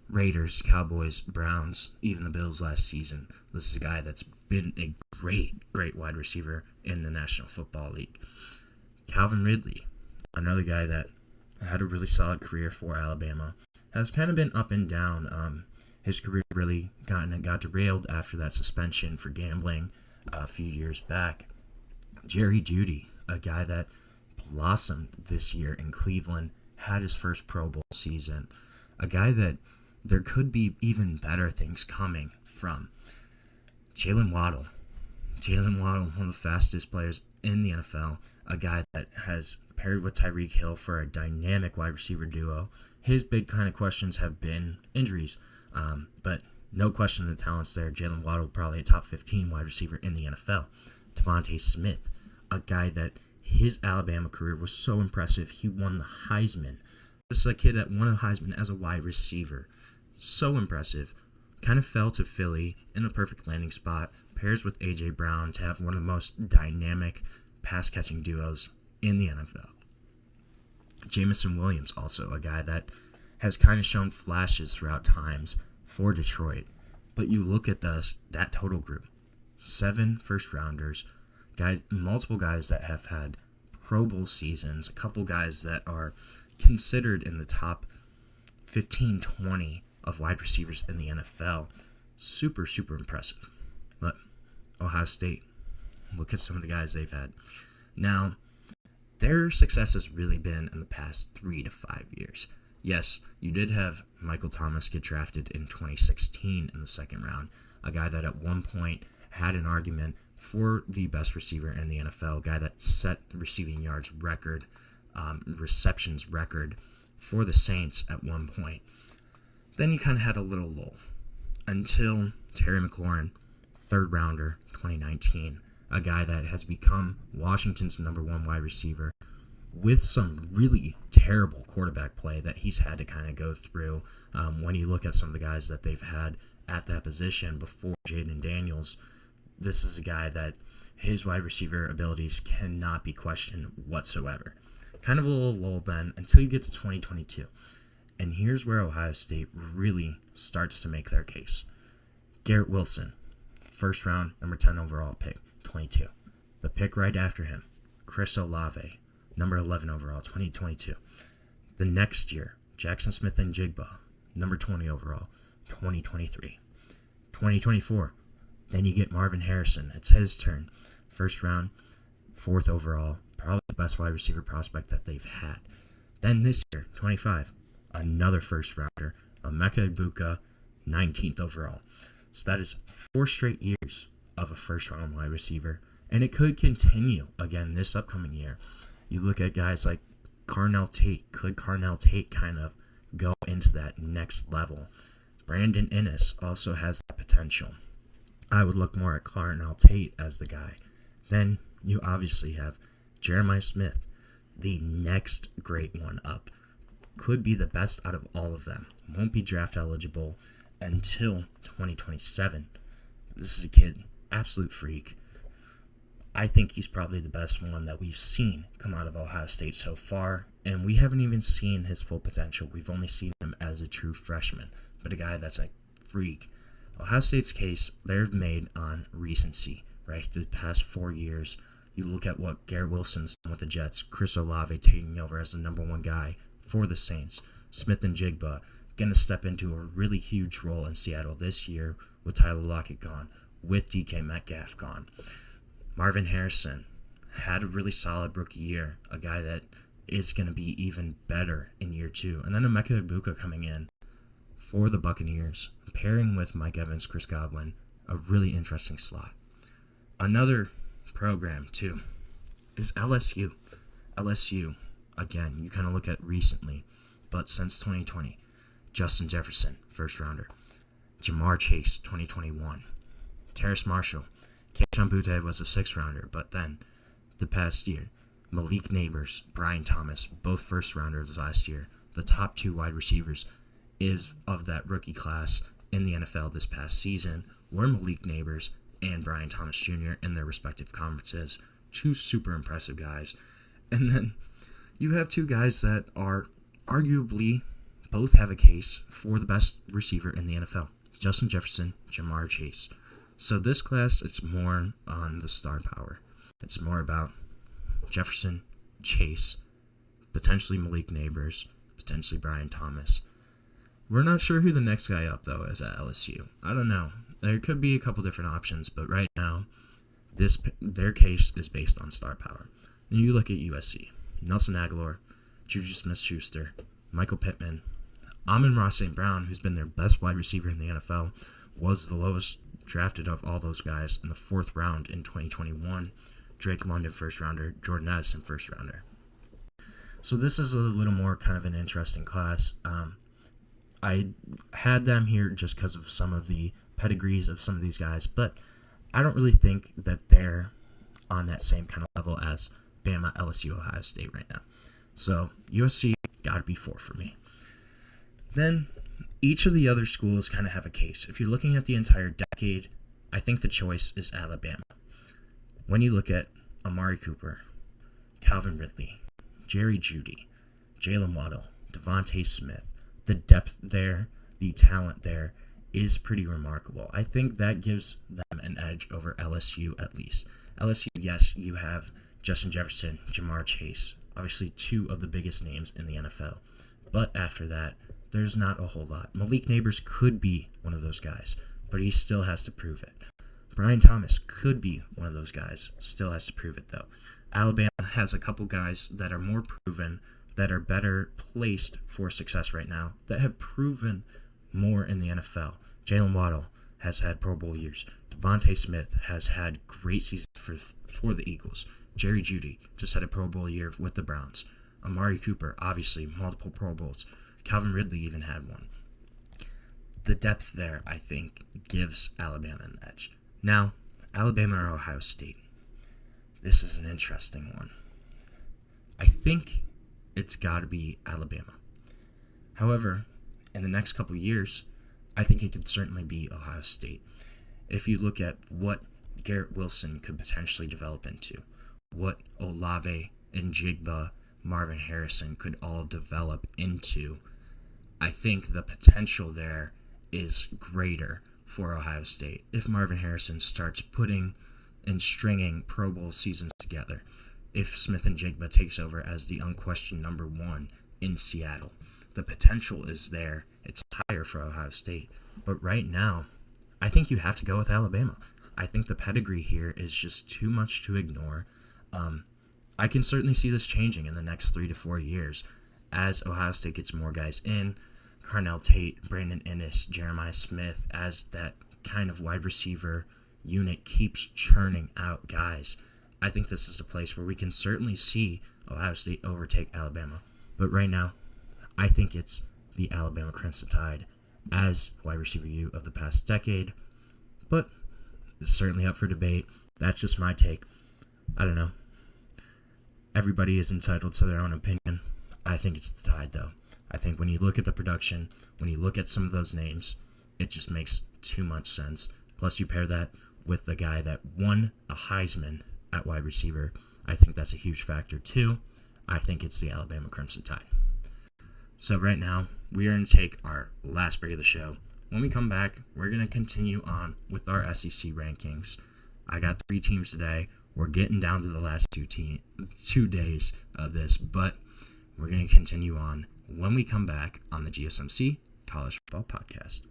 Raiders, Cowboys, Browns, even the Bills last season. This is a guy that's been a great wide receiver in the National Football League. Calvin Ridley, another guy that had a really solid career for Alabama, has kind of been up and down. His career really got derailed after that suspension for gambling a few years back. Jerry Jeudy, a guy that blossomed this year in Cleveland, had his first Pro Bowl season. A guy that there could be even better things coming from. Jalen Waddle, one of the fastest players in the NFL. a guy that has paired with Tyreek Hill for a dynamic wide receiver duo. His big kind of questions have been injuries, but no question the talent's there. Jalen Waddle, probably a top 15 wide receiver in the NFL. Devontae Smith, a guy that his Alabama career was so impressive. He won the Heisman. This is a kid that won a Heisman as a wide receiver. So impressive. Kind of fell to Philly in a perfect landing spot. Pairs with A.J. Brown to have one of the most dynamic pass-catching duos in the NFL. Jameson Williams, also a guy that has kind of shown flashes throughout times for Detroit. But you look at that total group. 7 first-rounders, multiple guys that have had Pro Bowl seasons, a couple guys that are considered in the top 15, 20 of wide receivers in the NFL. Super, super impressive. But Ohio State, look at some of the guys they've had. Now, their success has really been in the past 3 to 5 years. Yes, you did have Michael Thomas get drafted in 2016 in the second round, a guy that at one point had an argument for the best receiver in the NFL, a guy that set the receiving yards record, receptions record for the Saints at one point. Then you kind of had a little lull until Terry McLaurin, third rounder, 2019, a guy that has become Washington's number 1 wide receiver with some really terrible quarterback play that he's had to kind of go through. When you look at some of the guys that they've had at that position before Jaden Daniels, this is a guy that his wide receiver abilities cannot be questioned whatsoever. Kind of a little lull then until you get to 2022. And here's where Ohio State really starts to make their case. Garrett Wilson, first round, number 10 overall pick, 22. The pick right after him, Chris Olave, number 11 overall, 2022. The next year, Jackson Smith and Jigba, number 20 overall, 2023. 2024, then you get Marvin Harrison. It's his turn. First round, 4th overall, probably the best wide receiver prospect that they've had. Then this year, 25, another first rounder, Emeka Egbuka, 19th overall. So that is 4 straight years of a first round wide receiver. And it could continue again this upcoming year. You look at guys like Carnell Tate. Could Carnell Tate kind of go into that next level? Brandon Inniss also has that potential. I would look more at Carnell Tate as the guy. Then you obviously have Jeremiah Smith, the next great one up. Could be the best out of all of them. Won't be draft eligible until 2027. This is a kid, absolute freak. I think he's probably the best one that we've seen come out of Ohio State so far, and we haven't even seen his full potential. We've only seen him as a true freshman, but a guy that's a freak. Ohio State's case, they've made on recency, right? The past 4 years, you look at what Garrett Wilson's done with the Jets, Chris Olave taking over as the number 1 guy for the Saints, Smith and Jigba going to step into a really huge role in Seattle this year with Tyler Lockett gone, with DK Metcalf gone. Marvin Harrison had a really solid rookie year, a guy that is going to be even better in year 2. And then Emeka Egbuka coming in for the Buccaneers, pairing with Mike Evans, Chris Godwin, a really interesting slot. Another program, too, is LSU. LSU, again, you kind of look at recently, but since 2020, Justin Jefferson, first rounder. Jamar Chase, 2021. Terrace Marshall. Keishawn Butte was a 6th rounder, but then the past year, Malik Neighbors, Brian Thomas, both first rounders last year. The top 2 wide receivers is of that rookie class in the NFL this past season were Malik Neighbors and Brian Thomas Jr. in their respective conferences. 2 super impressive guys. And then you have 2 guys that are arguably both have a case for the best receiver in the NFL. Justin Jefferson, Jamar Chase. So this class, it's more on the star power. It's more about Jefferson, Chase, potentially Malik Neighbors, potentially Brian Thomas. We're not sure who the next guy up, though, is at LSU. I don't know. There could be a couple different options, but right now, their case is based on star power. And you look at USC. Nelson Aguilar, Juju Smith-Schuster, Michael Pittman, Amon-Ra St. Brown, who's been their best wide receiver in the NFL, was the lowest drafted of all those guys in the 4th round in 2021. Drake London first rounder, Jordan Addison first rounder. So this is a little more kind of an interesting class. I had them here just because of some of the pedigrees of some of these guys, but I don't really think that they're on that same kind of level as Bama, LSU, Ohio State right now. So USC got to be 4 for me. Then each of the other schools kind of have a case. If you're looking at the entire decade, I think the choice is Alabama. When you look at Amari Cooper, Calvin Ridley, Jerry Jeudy, Jalen Waddle, Devontae Smith, the depth there, the talent there is pretty remarkable. I think that gives them an edge over LSU at least. LSU, yes, you have Justin Jefferson, Jamar Chase, obviously 2 of the biggest names in the NFL. But after that, there's not a whole lot. Malik Neighbors could be one of those guys, but he still has to prove it. Brian Thomas could be one of those guys, still has to prove it though. Alabama has a couple guys that are more proven, that are better placed for success right now, that have proven more in the NFL. Jalen Waddle has had Pro Bowl years. Devontae Smith has had great seasons for the Eagles. Jerry Jeudy just had a Pro Bowl year with the Browns. Amari Cooper, obviously, multiple Pro Bowls. Calvin Ridley even had one. The depth there, I think, gives Alabama an edge. Now, Alabama or Ohio State. This is an interesting one. I think it's got to be Alabama. However, in the next couple years, I think it could certainly be Ohio State. If you look at what Garrett Wilson could potentially develop into, what Olave and Jigba, Marvin Harrison could all develop into, I think the potential there is greater for Ohio State if Marvin Harrison starts putting and stringing Pro Bowl seasons together. If Smith and Jigba takes over as the unquestioned number 1 in Seattle, the potential is there. It's higher for Ohio State. But right now, I think you have to go with Alabama. I think the pedigree here is just too much to ignore. I can certainly see this changing in the next 3 to 4 years as Ohio State gets more guys in. Carnell Tate, Brandon Ennis, Jeremiah Smith, as that kind of wide receiver unit keeps churning out guys. I think this is a place where we can certainly see Ohio State overtake Alabama. But right now, I think it's the Alabama Crimson Tide as wide receiver U of the past decade. But it's certainly up for debate. That's just my take. I don't know. Everybody is entitled to their own opinion. I think it's the Tide, though. I think when you look at the production, when you look at some of those names, it just makes too much sense. Plus, you pair that with the guy that won a Heisman at wide receiver. I think that's a huge factor, too. I think it's the Alabama Crimson Tide. So right now, we are going to take our last break of the show. When we come back, we're going to continue on with our SEC rankings. I got 3 teams today. We're getting down to the last 2 days of this, but we're going to continue on when we come back on the GSMC College Football Podcast.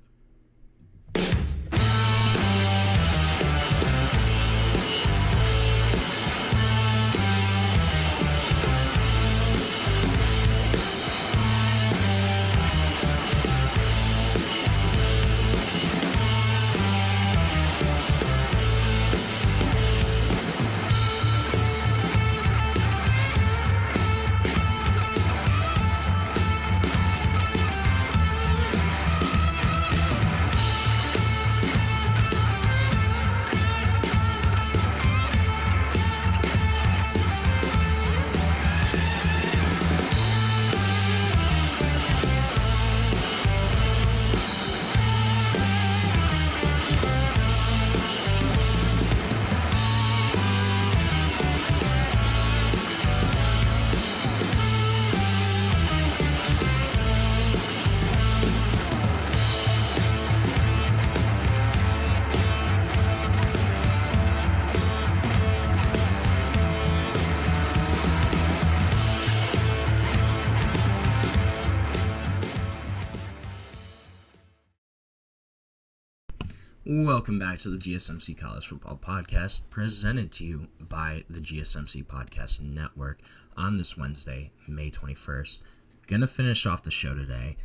Welcome back to the GSMC College Football Podcast, presented to you by the GSMC Podcast Network on this Wednesday, May 21st. Gonna finish off the show today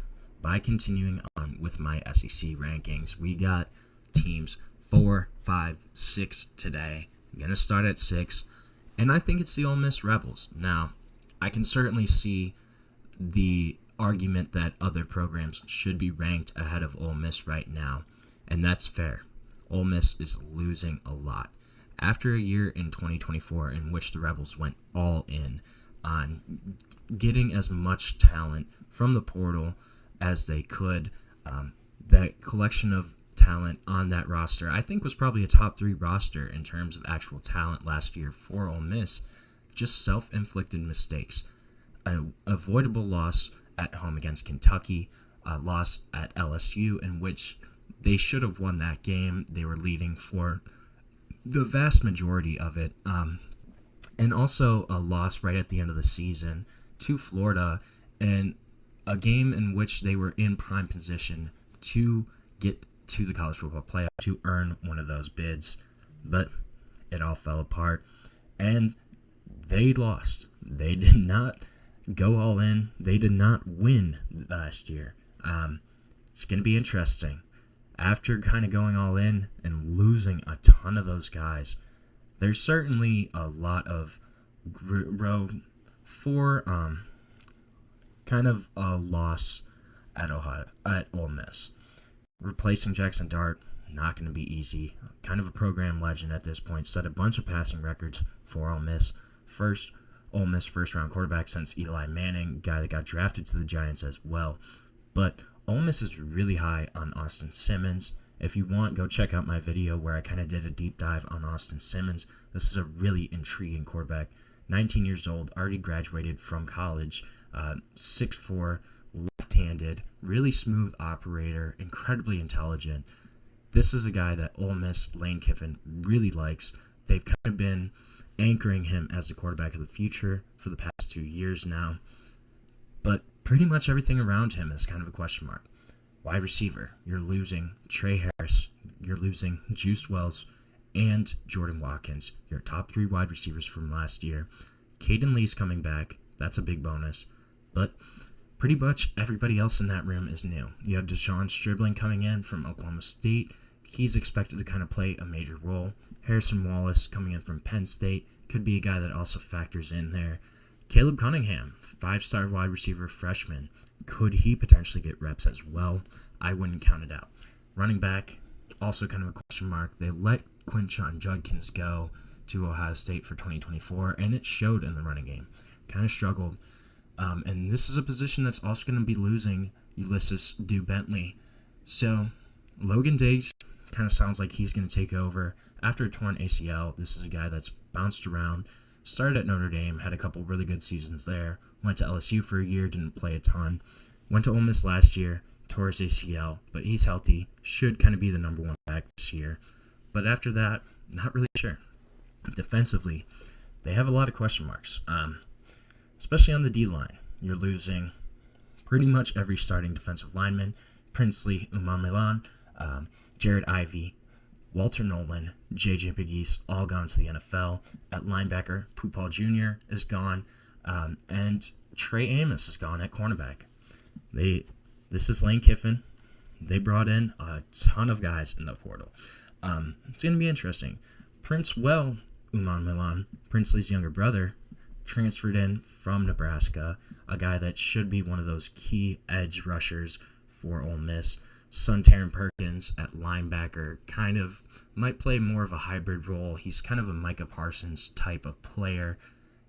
by continuing on with my SEC rankings. We got teams 4, 5, 6 today. I'm gonna start at 6, And I think it's the Ole Miss Rebels. Now, I can certainly see the argument that other programs should be ranked ahead of Ole Miss right now, and that's fair. Ole Miss is losing a lot. After a year in 2024 in which the Rebels went all in on getting as much talent from the portal as they could, that collection of talent on that roster, I think, was probably a top 3 roster in terms of actual talent last year for Ole Miss. Just self-inflicted mistakes. An avoidable loss at home against Kentucky, a loss at LSU in which they should have won that game. They were leading for the vast majority of it. And also a loss right at the end of the season to Florida, and a game in which they were in prime position to get to the college football playoff to earn one of those bids. But it all fell apart, and they lost. They did not go all in. They did not win last year. It's going to be interesting. After kind of going all in and losing a ton of those guys, there's certainly a lot of row for kind of a loss at Ole Miss. Replacing Jackson Dart, not going to be easy. Kind of a program legend at this point. Set a bunch of passing records for Ole Miss. Ole Miss first-round quarterback since Eli Manning, guy that got drafted to the Giants as well. But Ole Miss is really high on Austin Simmons. If you want, go check out my video where I kind of did a deep dive on Austin Simmons. This is a really intriguing quarterback. 19 years old, already graduated from college, 6'4", left-handed, really smooth operator, incredibly intelligent. This is a guy that Ole Miss, Lane Kiffin, really likes. They've kind of been anchoring him as the quarterback of the future for the past 2 years now. But pretty much everything around him is kind of a question mark. Wide receiver, you're losing Trey Harris, you're losing Juice Wells, and Jordan Watkins, your top 3 wide receivers from last year. Caden Lee's coming back. That's a big bonus. But pretty much everybody else in that room is new. You have Deshaun Stribling coming in from Oklahoma State. He's expected to kind of play a major role. Harrison Wallace coming in from Penn State could be a guy that also factors in there. Caleb Cunningham, 5-star wide receiver freshman. Could he potentially get reps as well? I wouldn't count it out. Running back, also kind of a question mark. They let Quinshon Judkins go to Ohio State for 2024, and it showed in the running game. Kind of struggled. And this is a position that's also going to be losing Ulysses Dew Bentley. So Logan Diggs kind of sounds like he's going to take over after a torn ACL. This is a guy that's bounced around, started at Notre Dame, had a couple really good seasons there, went to LSU for a year, didn't play a ton, went to Ole Miss last year, tore his ACL, but he's healthy, should kind of be the number 1 back this year. But after that, not really sure. Defensively, they have a lot of question marks, especially on the D-line. You're losing pretty much every starting defensive lineman. Princely Umamilan, Jared Ivey, Walter Nolan, J.J. Big East, all gone to the NFL. At linebacker, Pupal Jr. is gone, and Trey Amos is gone at cornerback. This is Lane Kiffin. They brought in a ton of guys in the portal. It's going to be interesting. Princewell Umamilan, Princely's younger brother, transferred in from Nebraska, a guy that should be one of those key edge rushers for Ole Miss. Son Taron Perkins at linebacker kind of might play more of a hybrid role. He's kind of a Micah Parsons type of player.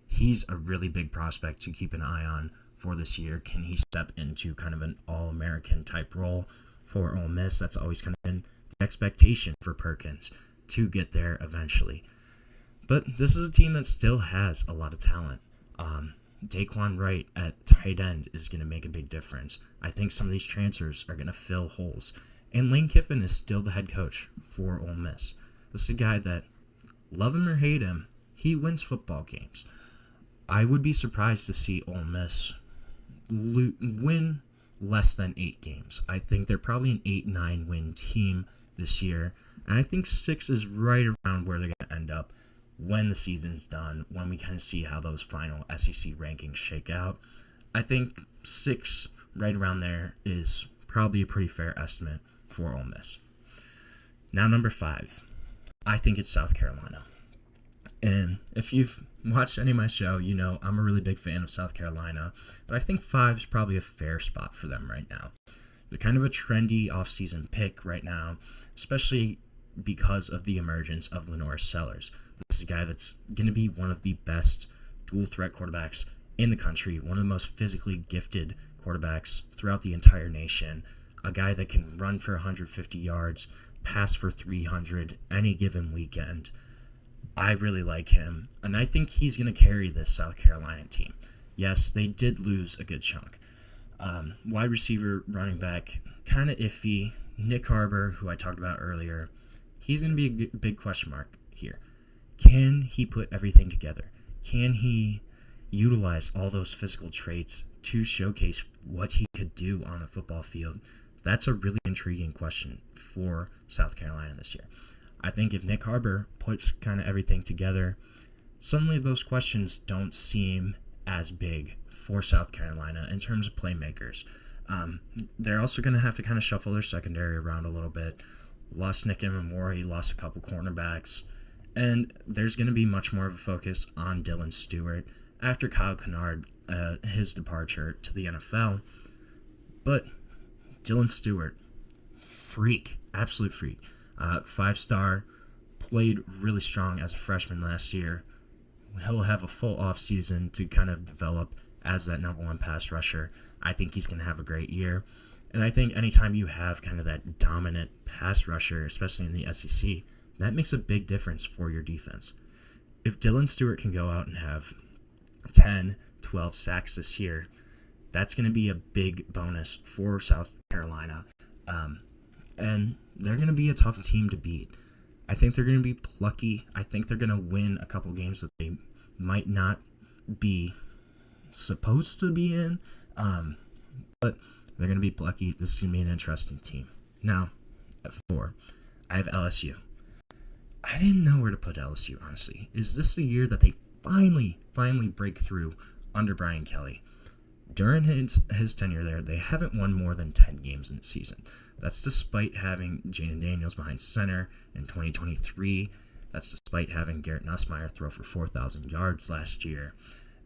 He's a really big prospect to keep an eye on for this year. Can he step into kind of an All-American type role for Ole Miss? That's always kind of been the expectation for Perkins to get there eventually. But this is a team that still has a lot of talent. Daquan Wright at tight end is going to make a big difference. I think some of these transfers are going to fill holes. And Lane Kiffin is still the head coach for Ole Miss. This is a guy that, love him or hate him, he wins football games. I would be surprised to see Ole Miss win less than 8 games. I think they're probably an 8-9 win team this year. And I think 6 is right around where they're going to end up when the season's done, when we kind of see how those final SEC rankings shake out. I think 6, right around there, is probably a pretty fair estimate for Ole Miss. Now, number 5, I think it's South Carolina. And if you've watched any of my show, you know I'm a really big fan of South Carolina, but I think 5 is probably a fair spot for them right now. They're kind of a trendy offseason pick right now, especially because of the emergence of Lenore Sellers. This is a guy that's going to be one of the best dual-threat quarterbacks in the country, one of the most physically gifted quarterbacks throughout the entire nation, a guy that can run for 150 yards, pass for 300 any given weekend. I really like him, and I think he's going to carry this South Carolina team. Yes, they did lose a good chunk. Wide receiver, running back, kind of iffy. Nick Harbor, who I talked about earlier, he's going to be a big question mark here. Can he put everything together? Can he utilize all those physical traits to showcase what he could do on a football field? That's a really intriguing question for South Carolina this year. I think if Nick Harbor puts kind of everything together, suddenly those questions don't seem as big for South Carolina in terms of playmakers. They're also going to have to kind of shuffle their secondary around a little bit. Lost Nick Imamori, lost a couple cornerbacks, and there's going to be much more of a focus on Dylan Stewart after Kyle Kennard, his departure to the NFL. But Dylan Stewart, freak, absolute freak. 5-star, played really strong as a freshman last year. He'll have a full offseason to kind of develop as that number 1 pass rusher. I think he's going to have a great year. And I think anytime you have kind of that dominant pass rusher, especially in the SEC, that makes a big difference for your defense. If Dylan Stewart can go out and have 10, 12 sacks this year, that's going to be a big bonus for South Carolina. And they're going to be a tough team to beat. I think they're going to be plucky. I think they're going to win a couple games that they might not be supposed to be in. But they're going to be plucky. This is going to be an interesting team. Now, at 4, I have LSU. I didn't know where to put LSU, honestly. Is this the year that they finally break through under Brian Kelly? During his tenure there, they haven't won more than 10 games in the season. That's despite having Jaden Daniels behind center in 2023. That's despite having Garrett Nussmeier throw for 4,000 yards last year.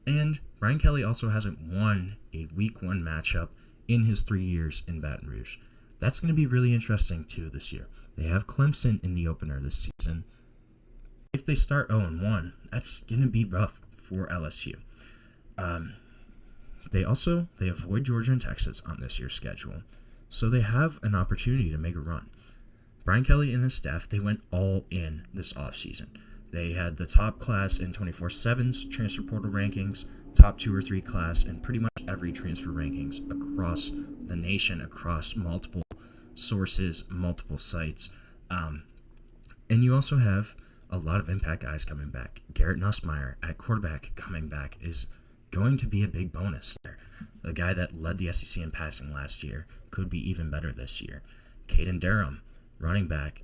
And Brian Kelly also hasn't won a Week 1 matchup in his 3 years in Baton Rouge. That's going to be really interesting, too, this year. They have Clemson in the opener this season. If they start 0-1, that's going to be rough for LSU. They avoid Georgia and Texas on this year's schedule, so they have an opportunity to make a run. Brian Kelly and his staff, they went all in this offseason. They had the top class in 24/7's transfer portal rankings, top 2 or 3 class in pretty much every transfer rankings across the nation, across multiple sources, multiple sites. And you also have a lot of impact guys coming back. Garrett Nussmeier at quarterback coming back is going to be a big bonus there. The guy that led the SEC in passing last year could be even better this year. Caden Durham, running back,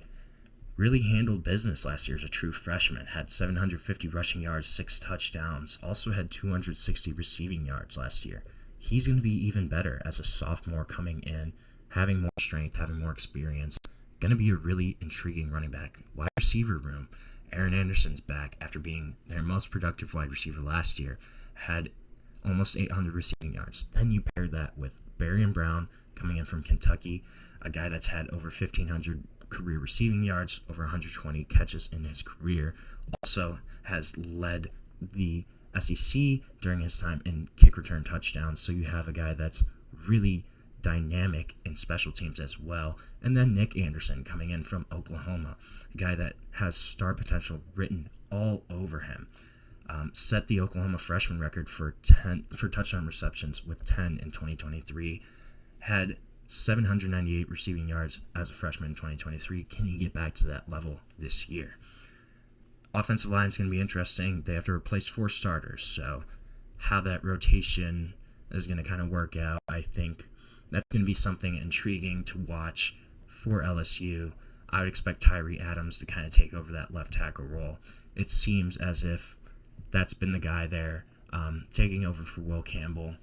really handled business last year as a true freshman. Had 750 rushing yards, 6 touchdowns. Also had 260 receiving yards last year. He's going to be even better as a sophomore coming in, having more strength, having more experience. Going to be a really intriguing running back. Wide receiver room. Aaron Anderson's back after being their most productive wide receiver last year. Had almost 800 receiving yards. Then you pair that with Barrion Brown coming in from Kentucky, a guy that's had over 1,500 career receiving yards, over 120 catches in his career. Also has led the SEC during his time in kick return touchdowns. So you have a guy that's really dynamic in special teams as well. And then Nick Anderson coming in from Oklahoma, a guy that has star potential written all over him. Set the Oklahoma freshman record for touchdown receptions with 10 in 2023. Had 798 receiving yards as a freshman in 2023. Can he get back to that level this year? Offensive line is going to be interesting. They have to replace 4 starters, so how that rotation is going to kind of work out, I think that's going to be something intriguing to watch for LSU. I would expect Tyree Adams to kind of take over that left tackle role. It seems as if that's been the guy there, taking over for Will Campbell.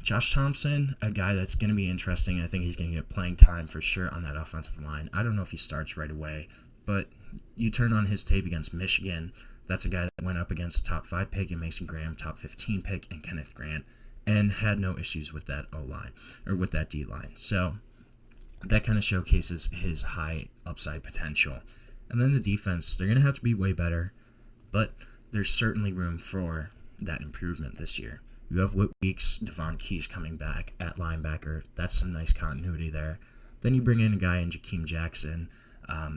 Josh Thompson, a guy that's going to be interesting. I think he's going to get playing time for sure on that offensive line. I don't know if he starts right away, but you turn on his tape against Michigan That's a guy that went up against a top 5 pick in Mason Graham, top 15 pick in Kenneth Grant, and had no issues with that O-line, or with that D-line. So that kind of showcases his high upside potential. And then the defense, they're going to have to be way better, but there's certainly room for that improvement this year. You have Whit Weeks, Devon Keys coming back at linebacker. That's some nice continuity there. Then you bring in a guy in Jakeem Jackson,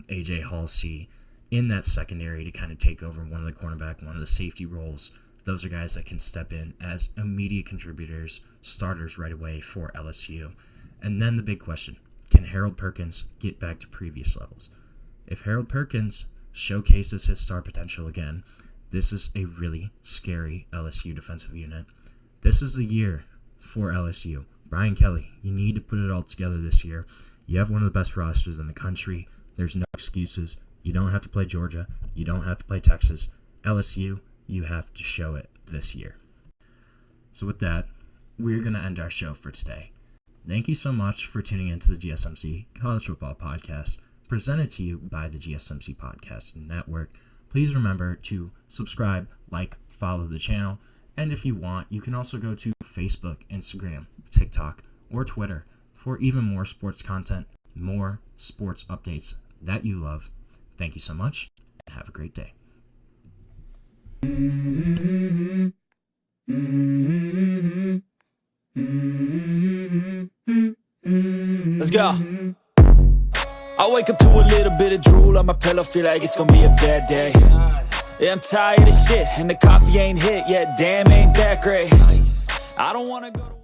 A.J. Halsey, in that secondary to kind of take over one of the cornerback, one of the safety roles. Those are guys that can step in as immediate contributors, starters right away for LSU. And then the big question, can Harold Perkins get back to previous levels? If Harold Perkins showcases his star potential again, this is a really scary LSU defensive unit. This is the year for LSU. Brian Kelly, you need to put it all together this year. You have one of the best rosters in the country. There's no excuses. You don't have to play Georgia. You don't have to play Texas. LSU, you have to show it this year. So with that, we're going to end our show for today. Thank you so much for tuning into the GSMC College Football Podcast, presented to you by the GSMC Podcast Network. Please remember to subscribe, like, follow the channel, and if you want, you can also go to Facebook, Instagram, TikTok, or Twitter for even more sports content, more sports updates that you love. Thank you so much, and have a great day. Let's go. I wake up to a little bit of drool on my pillow, feel like it's gonna be a bad day. Yeah, I'm tired of shit, and the coffee ain't hit yet, damn, ain't that great. I don't wanna go to